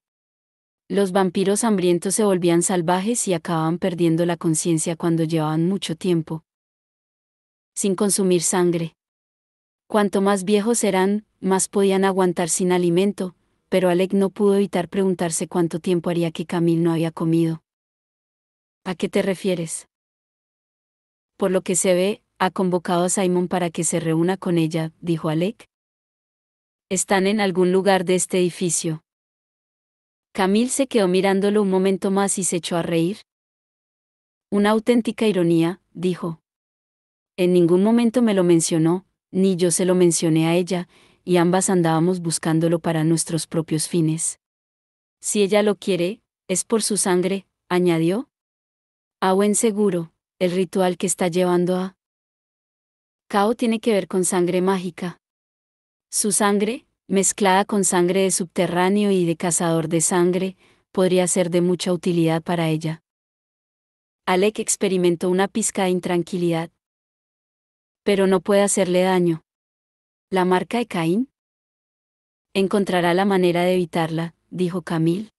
Los vampiros hambrientos se volvían salvajes y acababan perdiendo la conciencia cuando llevaban mucho tiempo sin consumir sangre. Cuanto más viejos eran, más podían aguantar sin alimento, pero Alec no pudo evitar preguntarse cuánto tiempo haría que Camille no había comido. ¿A qué te refieres? Por lo que se ve, ha convocado a Simon para que se reúna con ella, dijo Alec. Están en algún lugar de este edificio. Camille se quedó mirándolo un momento más y se echó a reír. Una auténtica ironía, dijo. En ningún momento me lo mencionó, ni yo se lo mencioné a ella, y ambas andábamos buscándolo para nuestros propios fines. Si ella lo quiere, es por su sangre, añadió. A buen seguro, el ritual que está llevando a cabo tiene que ver con sangre mágica. Su sangre, mezclada con sangre de subterráneo y de cazador de sangre, podría ser de mucha utilidad para ella. Alec experimentó una pizca de intranquilidad. Pero no puede hacerle daño. ¿La marca de Caín? Encontrará la manera de evitarla, dijo Camille.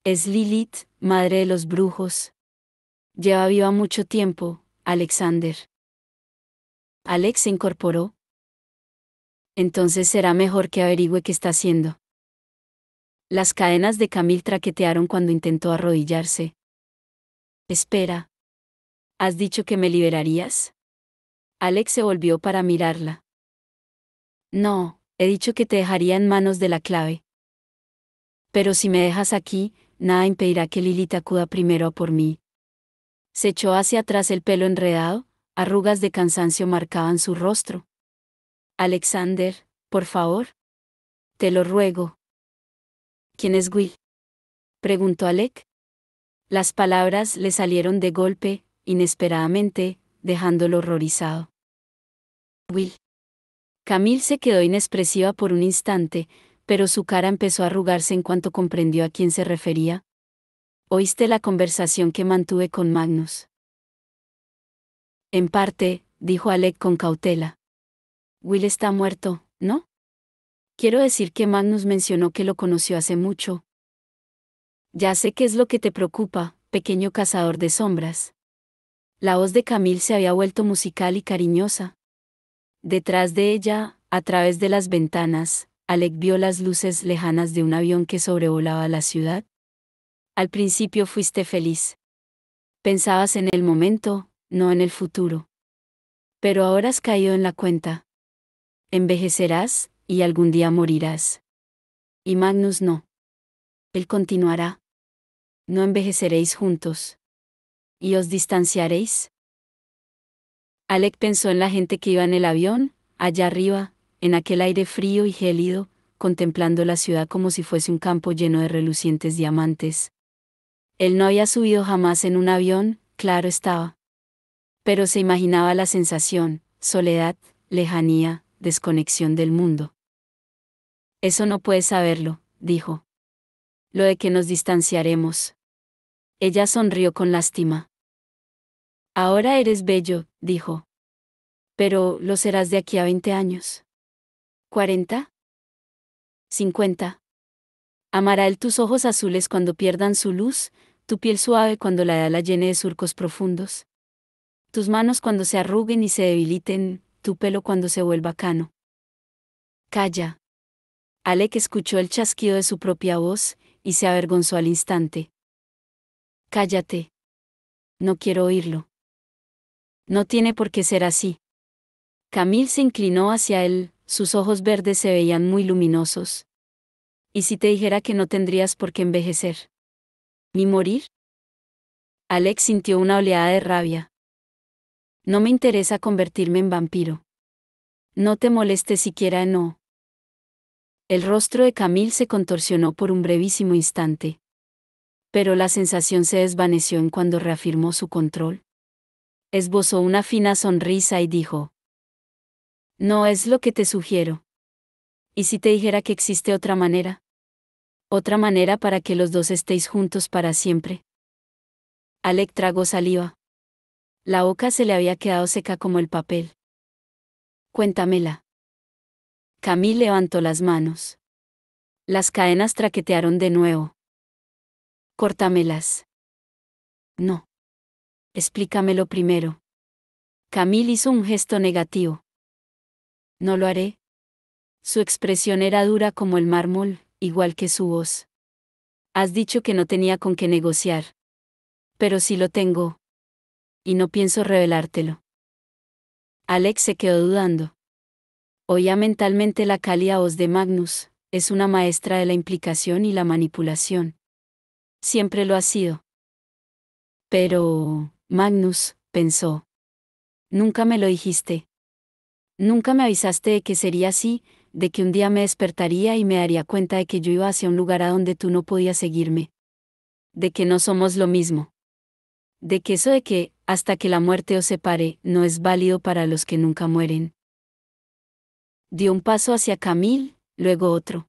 Es Lilith, madre de los brujos. Lleva viva mucho tiempo, Alexander. Alex se incorporó. Entonces será mejor que averigüe qué está haciendo. Las cadenas de Camille traquetearon cuando intentó arrodillarse. Espera. ¿Has dicho que me liberarías? Alex se volvió para mirarla. No, he dicho que te dejaría en manos de la clave. Pero si me dejas aquí, nada impedirá que Lilith acuda primero a por mí. Se echó hacia atrás el pelo enredado, arrugas de cansancio marcaban su rostro. Alexander, por favor. Te lo ruego. ¿Quién es Will? Preguntó Alec. Las palabras le salieron de golpe, inesperadamente, dejándolo horrorizado. Will. Camille se quedó inexpresiva por un instante, pero su cara empezó a arrugarse en cuanto comprendió a quién se refería. ¿Oíste la conversación que mantuve con Magnus? En parte, dijo Alec con cautela. Will está muerto, ¿no? Quiero decir que Magnus mencionó que lo conoció hace mucho. Ya sé qué es lo que te preocupa, pequeño cazador de sombras. La voz de Camille se había vuelto musical y cariñosa. Detrás de ella, a través de las ventanas, Alec vio las luces lejanas de un avión que sobrevolaba la ciudad. Al principio fuiste feliz. Pensabas en el momento, no en el futuro. Pero ahora has caído en la cuenta. Envejecerás, y algún día morirás. Y Magnus no. Él continuará. No envejeceréis juntos. ¿Y os distanciaréis? Alec pensó en la gente que iba en el avión, allá arriba, en aquel aire frío y gélido, contemplando la ciudad como si fuese un campo lleno de relucientes diamantes. Él no había subido jamás en un avión, claro estaba. Pero se imaginaba la sensación, soledad, lejanía, desconexión del mundo. Eso no puedes saberlo, dijo. Lo de que nos distanciaremos. Ella sonrió con lástima. Ahora eres bello, dijo. Pero lo serás de aquí a 20 años. ¿40? 50. Amará él tus ojos azules cuando pierdan su luz, tu piel suave cuando la edad la llene de surcos profundos. Tus manos cuando se arruguen y se debiliten, tu pelo cuando se vuelva cano. Calla. Alec escuchó el chasquido de su propia voz, y se avergonzó al instante. Cállate. No quiero oírlo. No tiene por qué ser así. Camille se inclinó hacia él, sus ojos verdes se veían muy luminosos. ¿Y si te dijera que no tendrías por qué envejecer? ¿Ni morir? Alex sintió una oleada de rabia. No me interesa convertirme en vampiro. No te molestes siquiera en no. El rostro de Camille se contorsionó por un brevísimo instante. Pero la sensación se desvaneció en cuando reafirmó su control. Esbozó una fina sonrisa y dijo: No es lo que te sugiero. ¿Y si te dijera que existe otra manera? ¿Otra manera para que los dos estéis juntos para siempre? Alec tragó saliva. La boca se le había quedado seca como el papel. Cuéntamela. Camille levantó las manos. Las cadenas traquetearon de nuevo. Córtamelas. No. Explícamelo primero. Camille hizo un gesto negativo. No lo haré. Su expresión era dura como el mármol, igual que su voz. Has dicho que no tenía con qué negociar. Pero sí lo tengo. Y no pienso revelártelo. Alex se quedó dudando. Oía mentalmente la cálida voz de Magnus, es una maestra de la implicación y la manipulación. Siempre lo ha sido. Pero, Magnus, pensó. Nunca me lo dijiste. Nunca me avisaste de que sería así, de que un día me despertaría y me daría cuenta de que yo iba hacia un lugar a donde tú no podías seguirme. De que no somos lo mismo. De que eso de que, hasta que la muerte os separe, no es válido para los que nunca mueren. Dio un paso hacia Camille, luego otro.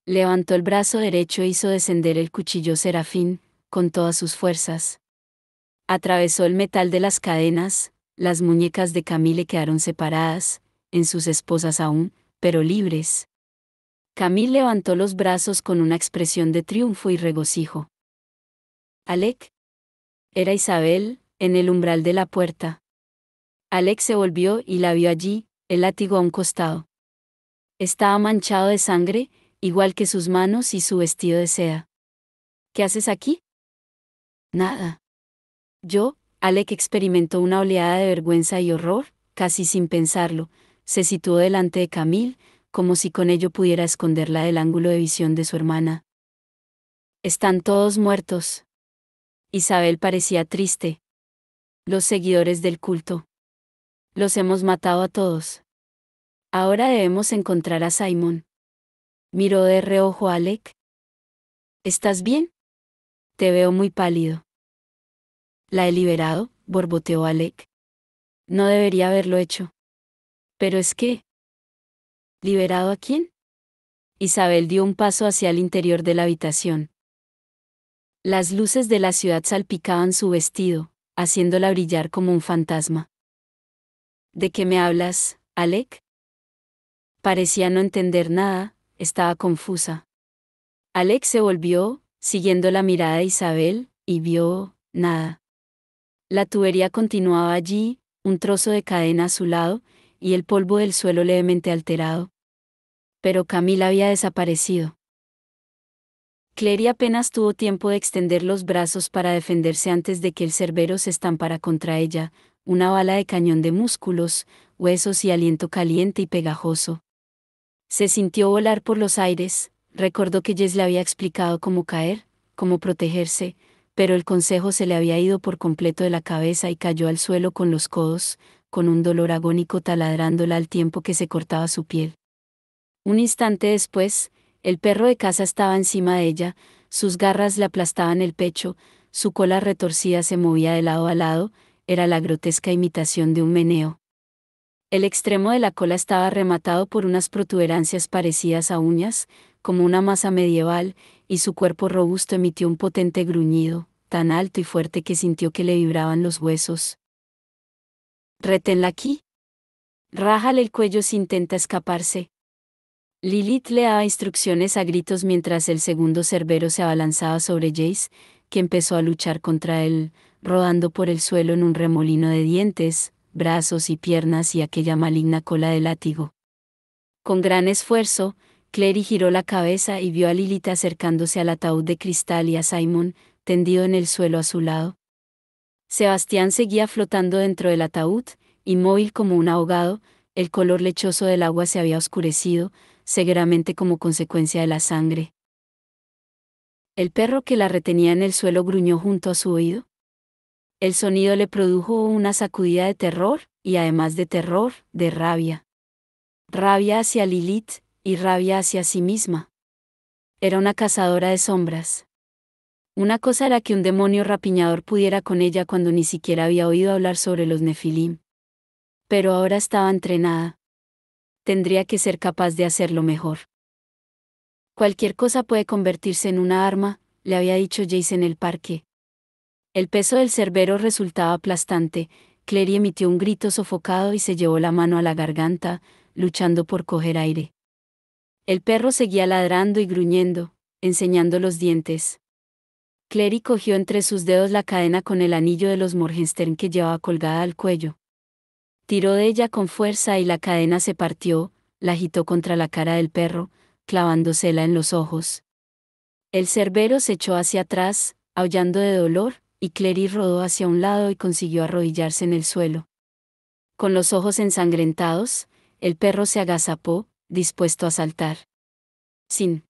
Levantó el brazo derecho e hizo descender el cuchillo serafín, con todas sus fuerzas. Atravesó el metal de las cadenas, las muñecas de Camille quedaron separadas, en sus esposas aún, pero libres. Camille levantó los brazos con una expresión de triunfo y regocijo. Alec. Era Isabel, en el umbral de la puerta. Alec se volvió y la vio allí, el látigo a un costado. Estaba manchado de sangre, igual que sus manos y su vestido de seda. ¿Qué haces aquí? Nada. Alec experimentó una oleada de vergüenza y horror, casi sin pensarlo, se situó delante de Camille, como si con ello pudiera esconderla del ángulo de visión de su hermana. Están todos muertos. Isabel parecía triste. Los seguidores del culto. Los hemos matado a todos. Ahora debemos encontrar a Simon. Miró de reojo a Alec. ¿Estás bien? Te veo muy pálido. La he liberado, borboteó Alec. No debería haberlo hecho. Pero es que... ¿Liberado a quién? Isabel dio un paso hacia el interior de la habitación. Las luces de la ciudad salpicaban su vestido, haciéndola brillar como un fantasma. ¿De qué me hablas, Alec? Parecía no entender nada, estaba confusa. Alec se volvió, siguiendo la mirada de Isabel, y vio, nada. La tubería continuaba allí, un trozo de cadena a su lado, y el polvo del suelo levemente alterado. Pero Camille había desaparecido. Clary apenas tuvo tiempo de extender los brazos para defenderse antes de que el cerbero se estampara contra ella, una bala de cañón de músculos, huesos y aliento caliente y pegajoso. Se sintió volar por los aires, recordó que Jess le había explicado cómo caer, cómo protegerse, pero el consejo se le había ido por completo de la cabeza y cayó al suelo con los codos, con un dolor agónico taladrándola al tiempo que se cortaba su piel. Un instante después, el perro de casa estaba encima de ella, sus garras le aplastaban el pecho, su cola retorcida se movía de lado a lado, era la grotesca imitación de un meneo. El extremo de la cola estaba rematado por unas protuberancias parecidas a uñas, como una masa medieval, y su cuerpo robusto emitió un potente gruñido, tan alto y fuerte que sintió que le vibraban los huesos. «Reténla aquí. Rájale el cuello si intenta escaparse». Lilith le daba instrucciones a gritos mientras el segundo cerbero se abalanzaba sobre Jace, que empezó a luchar contra él, rodando por el suelo en un remolino de dientes, brazos y piernas y aquella maligna cola de látigo. Con gran esfuerzo, Clary giró la cabeza y vio a Lilith acercándose al ataúd de cristal y a Simon, tendido en el suelo a su lado. Sebastián seguía flotando dentro del ataúd, inmóvil como un ahogado, el color lechoso del agua se había oscurecido, seguramente como consecuencia de la sangre. El perro que la retenía en el suelo gruñó junto a su oído. El sonido le produjo una sacudida de terror, y además de terror, de rabia. Rabia hacia Lilith, y rabia hacia sí misma. Era una cazadora de sombras. Una cosa era que un demonio rapiñador pudiera con ella cuando ni siquiera había oído hablar sobre los Nefilim. Pero ahora estaba entrenada. Tendría que ser capaz de hacerlo mejor. Cualquier cosa puede convertirse en una arma, le había dicho Jace en el parque. El peso del cerbero resultaba aplastante, Clary emitió un grito sofocado y se llevó la mano a la garganta, luchando por coger aire. El perro seguía ladrando y gruñendo, enseñando los dientes. Clary cogió entre sus dedos la cadena con el anillo de los Morgenstern que llevaba colgada al cuello. Tiró de ella con fuerza y la cadena se partió, la agitó contra la cara del perro, clavándosela en los ojos. El cerbero se echó hacia atrás, aullando de dolor, y Clary rodó hacia un lado y consiguió arrodillarse en el suelo. Con los ojos ensangrentados, el perro se agazapó, dispuesto a saltar. Sin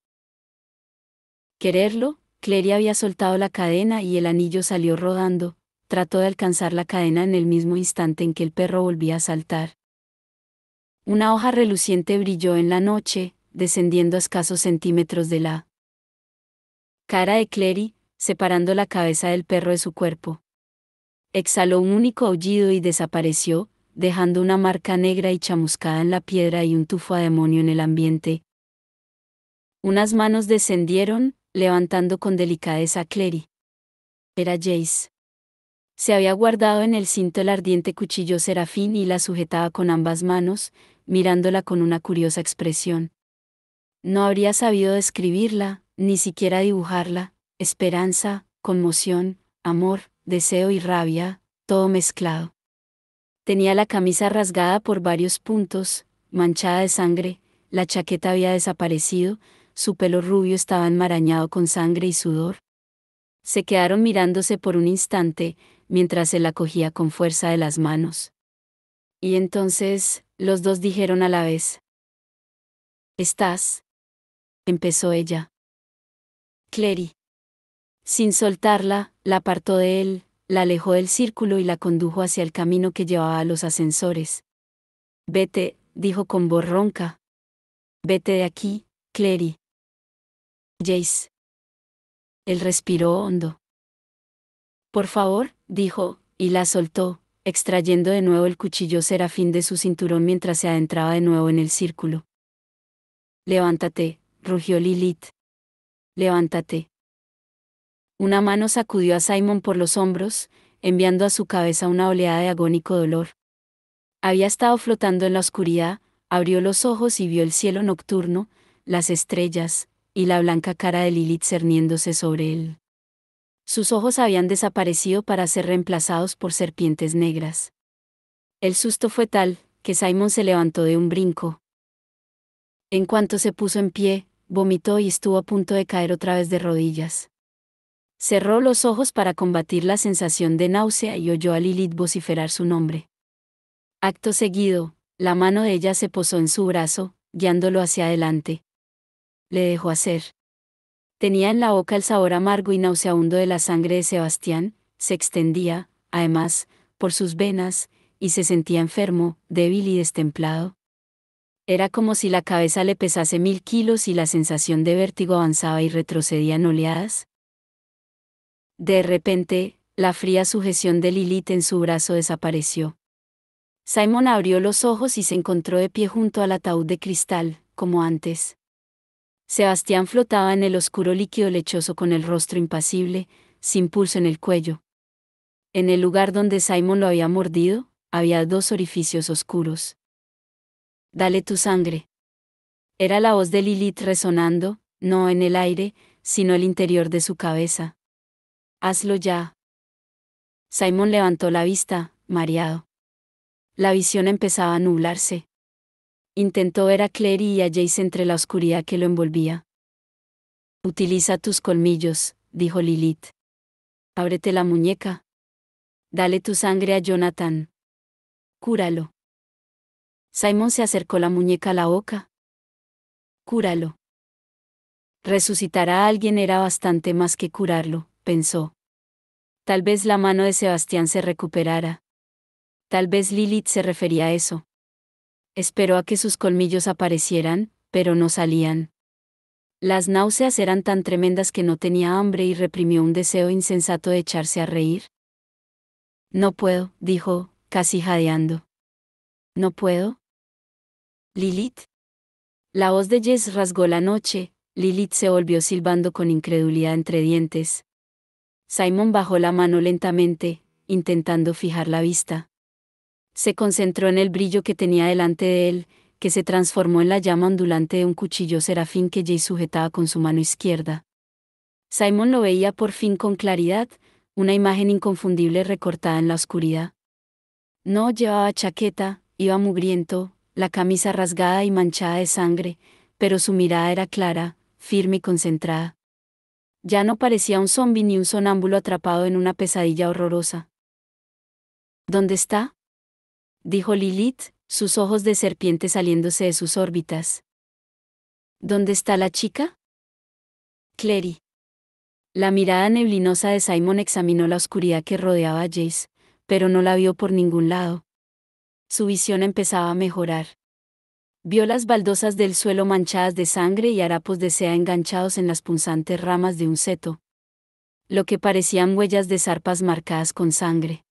quererlo, Clary había soltado la cadena y el anillo salió rodando. Trató de alcanzar la cadena en el mismo instante en que el perro volvía a saltar. Una hoja reluciente brilló en la noche, descendiendo a escasos centímetros de la cara de Clary, separando la cabeza del perro de su cuerpo. Exhaló un único aullido y desapareció, dejando una marca negra y chamuscada en la piedra y un tufo a demonio en el ambiente. Unas manos descendieron, levantando con delicadeza a Clary. Era Jace. Se había guardado en el cinto el ardiente cuchillo serafín y la sujetaba con ambas manos, mirándola con una curiosa expresión. No habría sabido describirla, ni siquiera dibujarla: esperanza, conmoción, amor, deseo y rabia, todo mezclado. Tenía la camisa rasgada por varios puntos, manchada de sangre, la chaqueta había desaparecido, su pelo rubio estaba enmarañado con sangre y sudor. Se quedaron mirándose por un instante, mientras él la cogía con fuerza de las manos. Y entonces, los dos dijeron a la vez: «¿Estás?», empezó ella. Clary, sin soltarla, la apartó de él, la alejó del círculo y la condujo hacia el camino que llevaba a los ascensores. «Vete», dijo con voz ronca. «Vete de aquí, Clary». Jace. Él respiró hondo. «Por favor», dijo, y la soltó, extrayendo de nuevo el cuchillo serafín de su cinturón mientras se adentraba de nuevo en el círculo. «Levántate», rugió Lilith. «Levántate». Una mano sacudió a Simon por los hombros, enviando a su cabeza una oleada de agónico dolor. Había estado flotando en la oscuridad, abrió los ojos y vio el cielo nocturno, las estrellas, y la blanca cara de Lilith cerniéndose sobre él. Sus ojos habían desaparecido para ser reemplazados por serpientes negras. El susto fue tal, que Simon se levantó de un brinco. En cuanto se puso en pie, vomitó y estuvo a punto de caer otra vez de rodillas. Cerró los ojos para combatir la sensación de náusea y oyó a Lilith vociferar su nombre. Acto seguido, la mano de ella se posó en su brazo, guiándolo hacia adelante. Le dejó hacer. Tenía en la boca el sabor amargo y nauseabundo de la sangre de Sebastián, se extendía, además, por sus venas, y se sentía enfermo, débil y destemplado. Era como si la cabeza le pesase 1000 kilos y la sensación de vértigo avanzaba y retrocedía en oleadas. De repente, la fría sujeción de Lilith en su brazo desapareció. Simon abrió los ojos y se encontró de pie junto al ataúd de cristal, como antes. Sebastián flotaba en el oscuro líquido lechoso con el rostro impasible, sin pulso en el cuello. En el lugar donde Simon lo había mordido, había 2 orificios oscuros. «Dale tu sangre». Era la voz de Lilith resonando, no en el aire, sino el interior de su cabeza. «Hazlo ya». Simon levantó la vista, mareado. La visión empezaba a nublarse. Intentó ver a Clary y a Jace entre la oscuridad que lo envolvía. «Utiliza tus colmillos», dijo Lilith. «Ábrete la muñeca. Dale tu sangre a Jonathan. Cúralo». Simon se acercó la muñeca a la boca. «Cúralo». Resucitar a alguien era bastante más que curarlo, pensó. Tal vez la mano de Sebastián se recuperara. Tal vez Lilith se refería a eso. Esperó a que sus colmillos aparecieran, pero no salían. Las náuseas eran tan tremendas que no tenía hambre y reprimió un deseo insensato de echarse a reír. «No puedo», dijo, casi jadeando. «¿No puedo?». «Lilith». La voz de Jess rasgó la noche. Lilith se volvió silbando con incredulidad entre dientes. Simon bajó la mano lentamente, intentando fijar la vista. Se concentró en el brillo que tenía delante de él, que se transformó en la llama ondulante de un cuchillo serafín que Jay sujetaba con su mano izquierda. Simon lo veía por fin con claridad, una imagen inconfundible recortada en la oscuridad. No llevaba chaqueta, iba mugriento, la camisa rasgada y manchada de sangre, pero su mirada era clara, firme y concentrada. Ya no parecía un zombi ni un sonámbulo atrapado en una pesadilla horrorosa. ¿Dónde está?, dijo Lilith, sus ojos de serpiente saliéndose de sus órbitas. ¿Dónde está la chica? Clary. La mirada neblinosa de Simon examinó la oscuridad que rodeaba a Jace, pero no la vio por ningún lado. Su visión empezaba a mejorar. Vio las baldosas del suelo manchadas de sangre y harapos de seda enganchados en las punzantes ramas de un seto. Lo que parecían huellas de zarpas marcadas con sangre.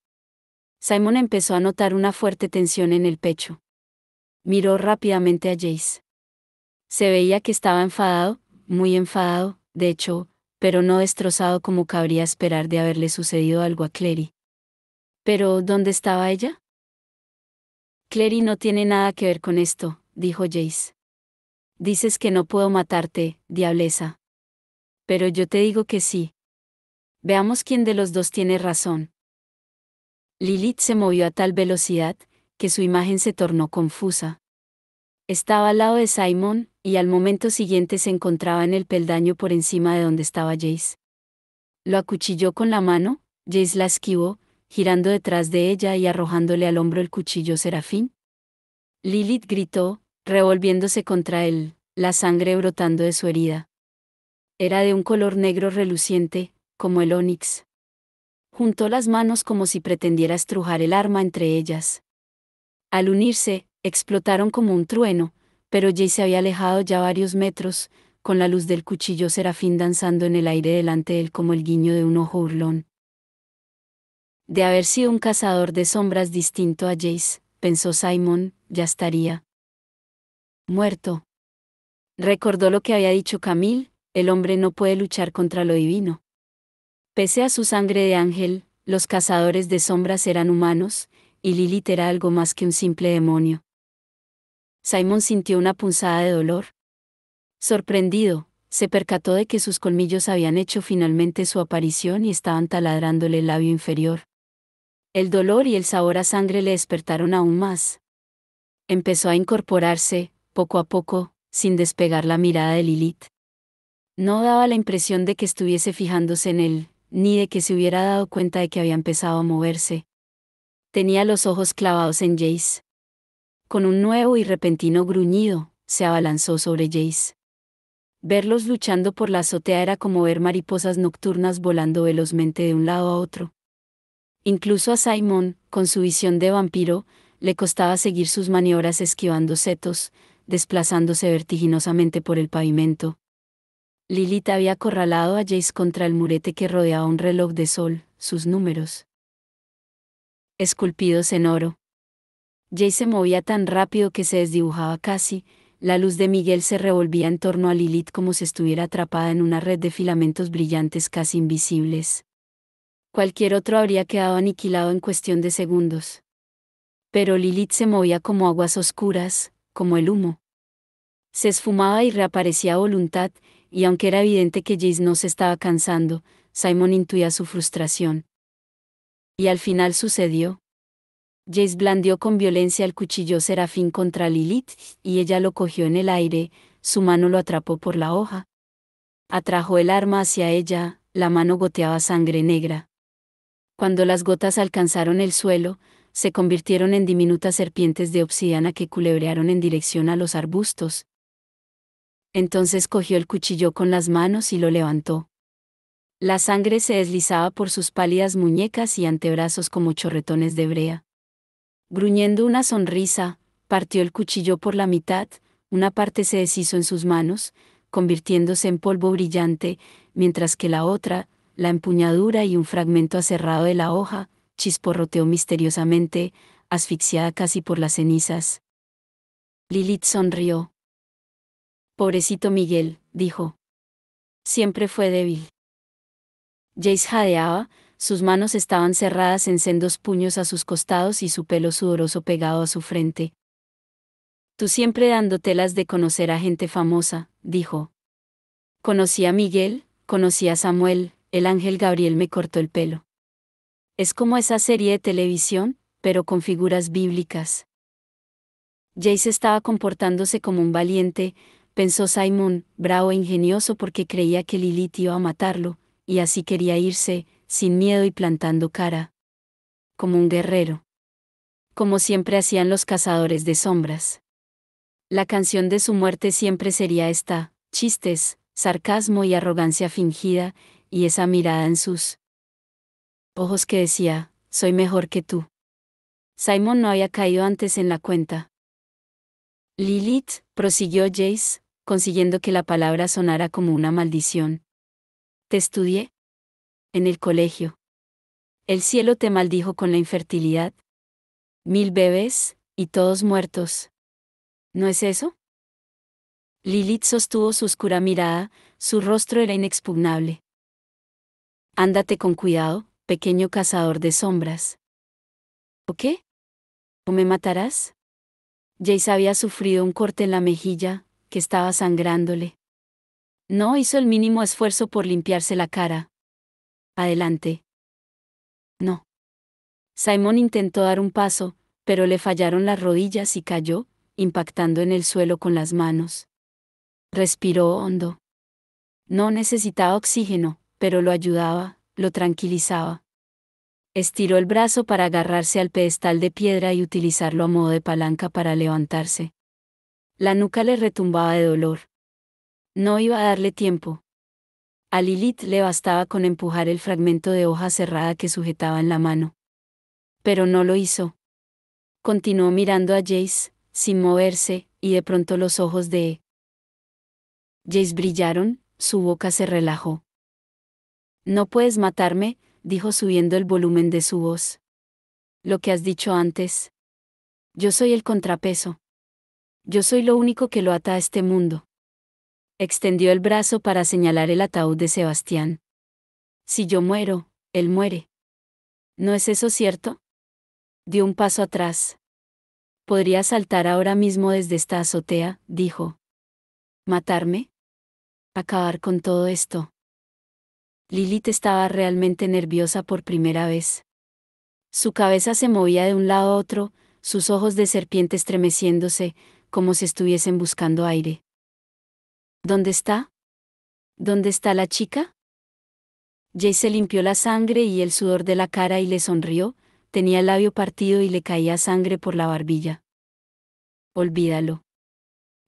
Simon empezó a notar una fuerte tensión en el pecho. Miró rápidamente a Jace. Se veía que estaba enfadado, muy enfadado, de hecho, pero no destrozado como cabría esperar de haberle sucedido algo a Clary. ¿Pero dónde estaba ella? Clary no tiene nada que ver con esto, dijo Jace. Dices que no puedo matarte, diableza. Pero yo te digo que sí. Veamos quién de los dos tiene razón. Lilith se movió a tal velocidad, que su imagen se tornó confusa. Estaba al lado de Simon, y al momento siguiente se encontraba en el peldaño por encima de donde estaba Jace. Lo acuchilló con la mano, Jace la esquivó, girando detrás de ella y arrojándole al hombro el cuchillo serafín. Lilith gritó, revolviéndose contra él, la sangre brotando de su herida. Era de un color negro reluciente, como el ónix. Juntó las manos como si pretendiera estrujar el arma entre ellas. Al unirse, explotaron como un trueno, pero Jace se había alejado ya varios metros, con la luz del cuchillo serafín danzando en el aire delante de él como el guiño de un ojo burlón. De haber sido un cazador de sombras distinto a Jace, pensó Simon, ya estaría muerto. Recordó lo que había dicho Camille, el hombre no puede luchar contra lo divino. Pese a su sangre de ángel, los cazadores de sombras eran humanos, y Lilith era algo más que un simple demonio. Simon sintió una punzada de dolor. Sorprendido, se percató de que sus colmillos habían hecho finalmente su aparición y estaban taladrándole el labio inferior. El dolor y el sabor a sangre le despertaron aún más. Empezó a incorporarse, poco a poco, sin despegar la mirada de Lilith. No daba la impresión de que estuviese fijándose en él, ni de que se hubiera dado cuenta de que había empezado a moverse. Tenía los ojos clavados en Jace. Con un nuevo y repentino gruñido, se abalanzó sobre Jace. Verlos luchando por la azotea era como ver mariposas nocturnas volando velozmente de un lado a otro. Incluso a Simon, con su visión de vampiro, le costaba seguir sus maniobras esquivando setos, desplazándose vertiginosamente por el pavimento. Lilith había acorralado a Jace contra el murete que rodeaba un reloj de sol, sus números esculpidos en oro. Jace se movía tan rápido que se desdibujaba casi, la luz de Miguel se revolvía en torno a Lilith como si estuviera atrapada en una red de filamentos brillantes casi invisibles. Cualquier otro habría quedado aniquilado en cuestión de segundos. Pero Lilith se movía como aguas oscuras, como el humo. Se esfumaba y reaparecía a voluntad, y aunque era evidente que Jace no se estaba cansando, Simon intuía su frustración. Y al final sucedió. Jace blandió con violencia el cuchillo serafín contra Lilith, y ella lo cogió en el aire, su mano lo atrapó por la hoja. Atrajo el arma hacia ella, la mano goteaba sangre negra. Cuando las gotas alcanzaron el suelo, se convirtieron en diminutas serpientes de obsidiana que culebrearon en dirección a los arbustos. Entonces cogió el cuchillo con las manos y lo levantó. La sangre se deslizaba por sus pálidas muñecas y antebrazos como chorretones de brea. Gruñendo una sonrisa, partió el cuchillo por la mitad, una parte se deshizo en sus manos, convirtiéndose en polvo brillante, mientras que la otra, la empuñadura y un fragmento aserrado de la hoja, chisporroteó misteriosamente, asfixiada casi por las cenizas. Lilith sonrió. Pobrecito Miguel, dijo. Siempre fue débil. Jace jadeaba, sus manos estaban cerradas en sendos puños a sus costados y su pelo sudoroso pegado a su frente. Tú siempre dando telas de conocer a gente famosa, dijo. Conocí a Miguel, conocí a Samuel, el ángel Gabriel me cortó el pelo. Es como esa serie de televisión, pero con figuras bíblicas. Jace estaba comportándose como un valiente, pensó Simon, bravo e ingenioso porque creía que Lilith iba a matarlo, y así quería irse, sin miedo y plantando cara. Como un guerrero. Como siempre hacían los cazadores de sombras. La canción de su muerte siempre sería esta: chistes, sarcasmo y arrogancia fingida, y esa mirada en sus ojos que decía, soy mejor que tú. Simon no había caído antes en la cuenta. Lilith, prosiguió Jace, consiguiendo que la palabra sonara como una maldición. Te estudié en el colegio. El cielo te maldijo con la infertilidad. 1000 bebés, y todos muertos. ¿No es eso? Lilith sostuvo su oscura mirada, su rostro era inexpugnable. Ándate con cuidado, pequeño cazador de sombras. ¿O qué? ¿O me matarás? Jace había sufrido un corte en la mejilla, que estaba sangrándole. No hizo el mínimo esfuerzo por limpiarse la cara. Adelante. No. Simon intentó dar un paso, pero le fallaron las rodillas y cayó, impactando en el suelo con las manos. Respiró hondo. No necesitaba oxígeno, pero lo ayudaba, lo tranquilizaba. Estiró el brazo para agarrarse al pedestal de piedra y utilizarlo a modo de palanca para levantarse. La nuca le retumbaba de dolor. No iba a darle tiempo. A Lilith le bastaba con empujar el fragmento de hoja cerrada que sujetaba en la mano. Pero no lo hizo. Continuó mirando a Jace, sin moverse, y de pronto los ojos de Jace brillaron, su boca se relajó. No puedes matarme, dijo subiendo el volumen de su voz. Lo que has dicho antes. Yo soy el contrapeso. Yo soy lo único que lo ata a este mundo. Extendió el brazo para señalar el ataúd de Sebastián. Si yo muero, él muere. ¿No es eso cierto? Dio un paso atrás. Podría saltar ahora mismo desde esta azotea, dijo. ¿Matarme? ¿Acabar con todo esto? Lilith estaba realmente nerviosa por primera vez. Su cabeza se movía de un lado a otro, sus ojos de serpiente estremeciéndose, como si estuviesen buscando aire. ¿Dónde está? ¿Dónde está la chica? Jace se limpió la sangre y el sudor de la cara y le sonrió, tenía el labio partido y le caía sangre por la barbilla. Olvídalo.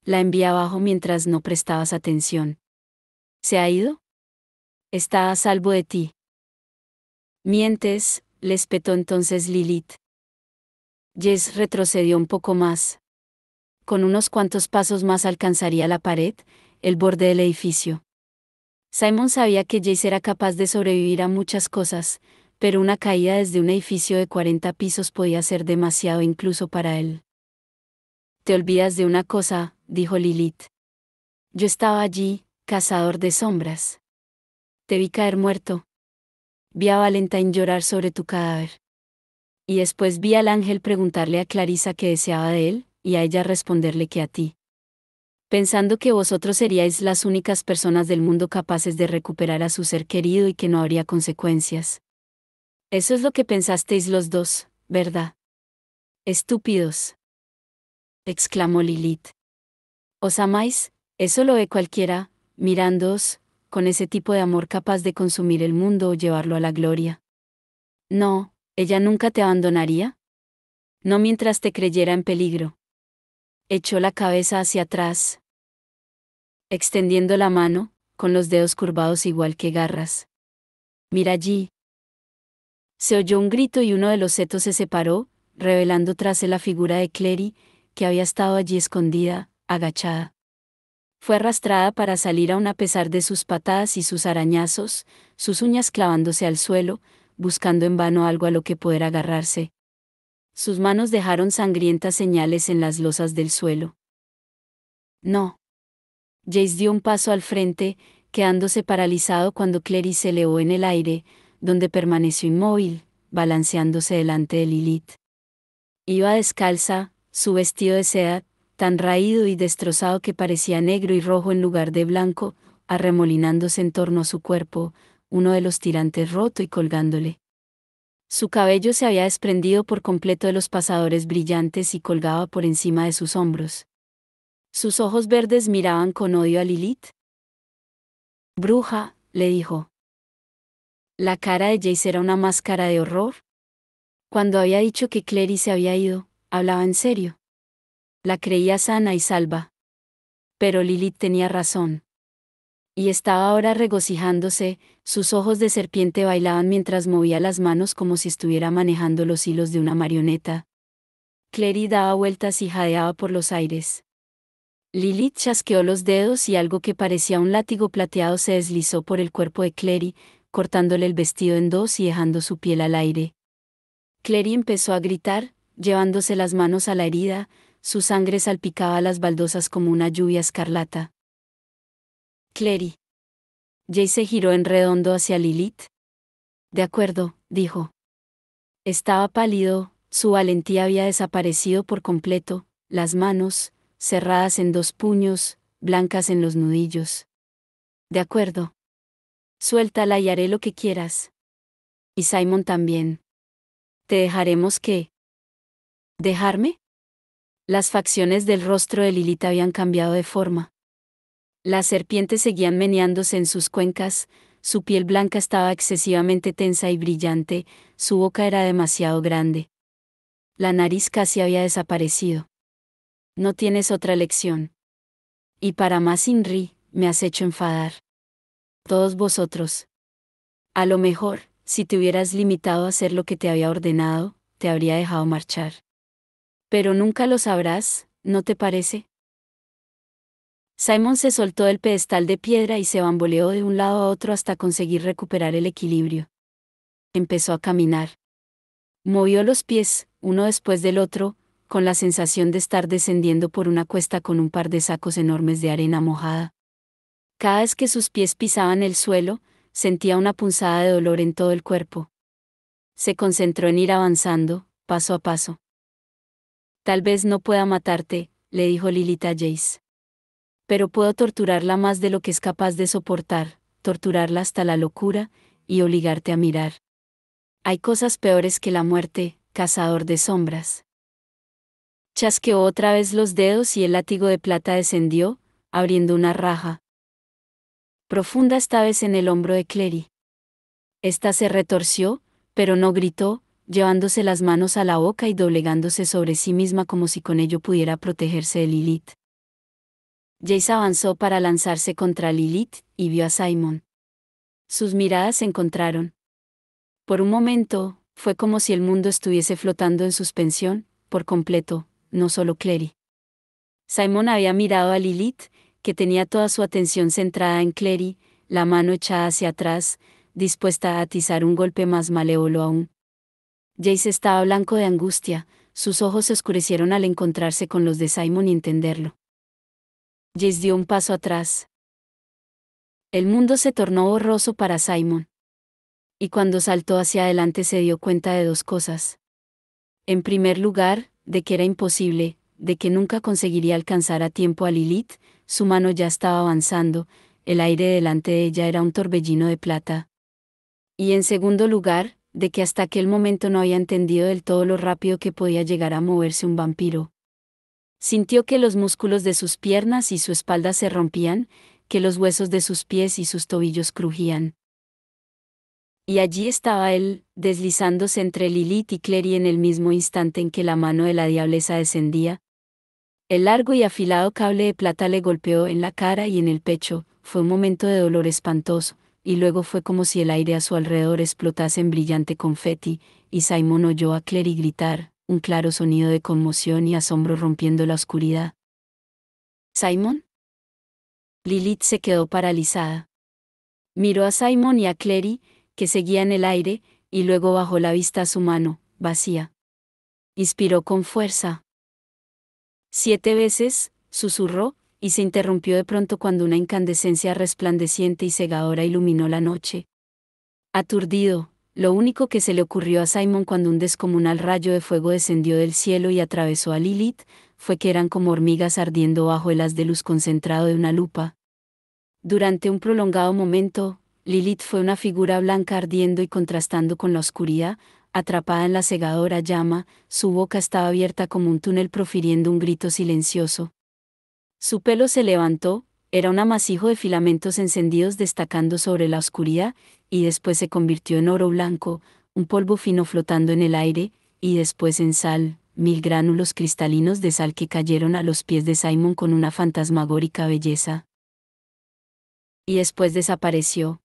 La envié abajo mientras no prestabas atención. ¿Se ha ido? Está a salvo de ti. Mientes, le espetó entonces Lilith. Jess retrocedió un poco más. Con unos cuantos pasos más alcanzaría la pared, el borde del edificio. Simon sabía que Jace era capaz de sobrevivir a muchas cosas, pero una caída desde un edificio de 40 pisos podía ser demasiado incluso para él. Te olvidas de una cosa, dijo Lilith. Yo estaba allí, cazador de sombras. Te vi caer muerto. Vi a Valentine llorar sobre tu cadáver. Y después vi al ángel preguntarle a Clarissa qué deseaba de él, y a ella responderle que a ti. Pensando que vosotros seríais las únicas personas del mundo capaces de recuperar a su ser querido y que no habría consecuencias. Eso es lo que pensasteis los dos, ¿verdad? Estúpidos. Exclamó Lilith. ¿Os amáis? Eso lo ve cualquiera, mirándoos, con ese tipo de amor capaz de consumir el mundo o llevarlo a la gloria. No, ella nunca te abandonaría. No mientras te creyera en peligro. Echó la cabeza hacia atrás, extendiendo la mano, con los dedos curvados igual que garras. Mira allí. Se oyó un grito y uno de los setos se separó, revelando tras él la figura de Clary, que había estado allí escondida, agachada. Fue arrastrada para salir aún a pesar de sus patadas y sus arañazos, sus uñas clavándose al suelo, buscando en vano algo a lo que poder agarrarse. Sus manos dejaron sangrientas señales en las losas del suelo. No. Jace dio un paso al frente, quedándose paralizado cuando Clary se elevó en el aire, donde permaneció inmóvil, balanceándose delante de Lilith. Iba descalza, su vestido de seda, tan raído y destrozado que parecía negro y rojo en lugar de blanco, arremolinándose en torno a su cuerpo, uno de los tirantes roto y colgándole. Su cabello se había desprendido por completo de los pasadores brillantes y colgaba por encima de sus hombros. Sus ojos verdes miraban con odio a Lilith. Bruja, le dijo. La cara de Jace era una máscara de horror. Cuando había dicho que Clary se había ido, hablaba en serio. La creía sana y salva. Pero Lilith tenía razón. Y estaba ahora regocijándose, sus ojos de serpiente bailaban mientras movía las manos como si estuviera manejando los hilos de una marioneta. Clary daba vueltas y jadeaba por los aires. Lilith chasqueó los dedos y algo que parecía un látigo plateado se deslizó por el cuerpo de Clary, cortándole el vestido en dos y dejando su piel al aire. Clary empezó a gritar, llevándose las manos a la herida, su sangre salpicaba las baldosas como una lluvia escarlata. Clary. Jace se giró en redondo hacia Lilith. De acuerdo, dijo. Estaba pálido, su valentía había desaparecido por completo, las manos, cerradas en dos puños, blancas en los nudillos. De acuerdo. Suéltala y haré lo que quieras. Y Simon también. ¿Te dejaremos qué? ¿Dejarme? Las facciones del rostro de Lilith habían cambiado de forma. Las serpientes seguían meneándose en sus cuencas, su piel blanca estaba excesivamente tensa y brillante, su boca era demasiado grande. La nariz casi había desaparecido. No tienes otra lección. Y para más Inri, me has hecho enfadar. Todos vosotros. A lo mejor, si te hubieras limitado a hacer lo que te había ordenado, te habría dejado marchar. Pero nunca lo sabrás, ¿no te parece? Simon se soltó del pedestal de piedra y se bamboleó de un lado a otro hasta conseguir recuperar el equilibrio. Empezó a caminar. Movió los pies, uno después del otro, con la sensación de estar descendiendo por una cuesta con un par de sacos enormes de arena mojada. Cada vez que sus pies pisaban el suelo, sentía una punzada de dolor en todo el cuerpo. Se concentró en ir avanzando, paso a paso. Tal vez no pueda matarte, le dijo Lilith a Jace. Pero puedo torturarla más de lo que es capaz de soportar, torturarla hasta la locura, y obligarte a mirar. Hay cosas peores que la muerte, cazador de sombras. Chasqueó otra vez los dedos y el látigo de plata descendió, abriendo una raja profunda esta vez en el hombro de Clary. Esta se retorció, pero no gritó, llevándose las manos a la boca y doblegándose sobre sí misma como si con ello pudiera protegerse de Lilith. Jace avanzó para lanzarse contra Lilith, y vio a Simon. Sus miradas se encontraron. Por un momento, fue como si el mundo estuviese flotando en suspensión, por completo, no solo Clary. Simon había mirado a Lilith, que tenía toda su atención centrada en Clary, la mano echada hacia atrás, dispuesta a atizar un golpe más malévolo aún. Jace estaba blanco de angustia, sus ojos se oscurecieron al encontrarse con los de Simon y entenderlo. Jace dio un paso atrás. El mundo se tornó borroso para Simon. Y cuando saltó hacia adelante se dio cuenta de dos cosas. En primer lugar, de que era imposible, de que nunca conseguiría alcanzar a tiempo a Lilith, su mano ya estaba avanzando, el aire delante de ella era un torbellino de plata. Y en segundo lugar, de que hasta aquel momento no había entendido del todo lo rápido que podía llegar a moverse un vampiro. Sintió que los músculos de sus piernas y su espalda se rompían, que los huesos de sus pies y sus tobillos crujían. Y allí estaba él, deslizándose entre Lilith y Clary en el mismo instante en que la mano de la diablesa descendía. El largo y afilado cable de plata le golpeó en la cara y en el pecho, fue un momento de dolor espantoso, y luego fue como si el aire a su alrededor explotase en brillante confeti, y Simon oyó a Clary gritar, un claro sonido de conmoción y asombro rompiendo la oscuridad. ¿Simon? Lilith se quedó paralizada. Miró a Simon y a Clary, que seguía en el aire, y luego bajó la vista a su mano, vacía. Inspiró con fuerza. 7 veces, susurró, y se interrumpió de pronto cuando una incandescencia resplandeciente y cegadora iluminó la noche. Aturdido, lo único que se le ocurrió a Simon cuando un descomunal rayo de fuego descendió del cielo y atravesó a Lilith, fue que eran como hormigas ardiendo bajo el haz de luz concentrado de una lupa. Durante un prolongado momento, Lilith fue una figura blanca ardiendo y contrastando con la oscuridad, atrapada en la cegadora llama, su boca estaba abierta como un túnel profiriendo un grito silencioso. Su pelo se levantó, era un amasijo de filamentos encendidos destacando sobre la oscuridad, y después se convirtió en oro blanco, un polvo fino flotando en el aire, y después en sal, 1000 gránulos cristalinos de sal que cayeron a los pies de Simon con una fantasmagórica belleza. Y después desapareció.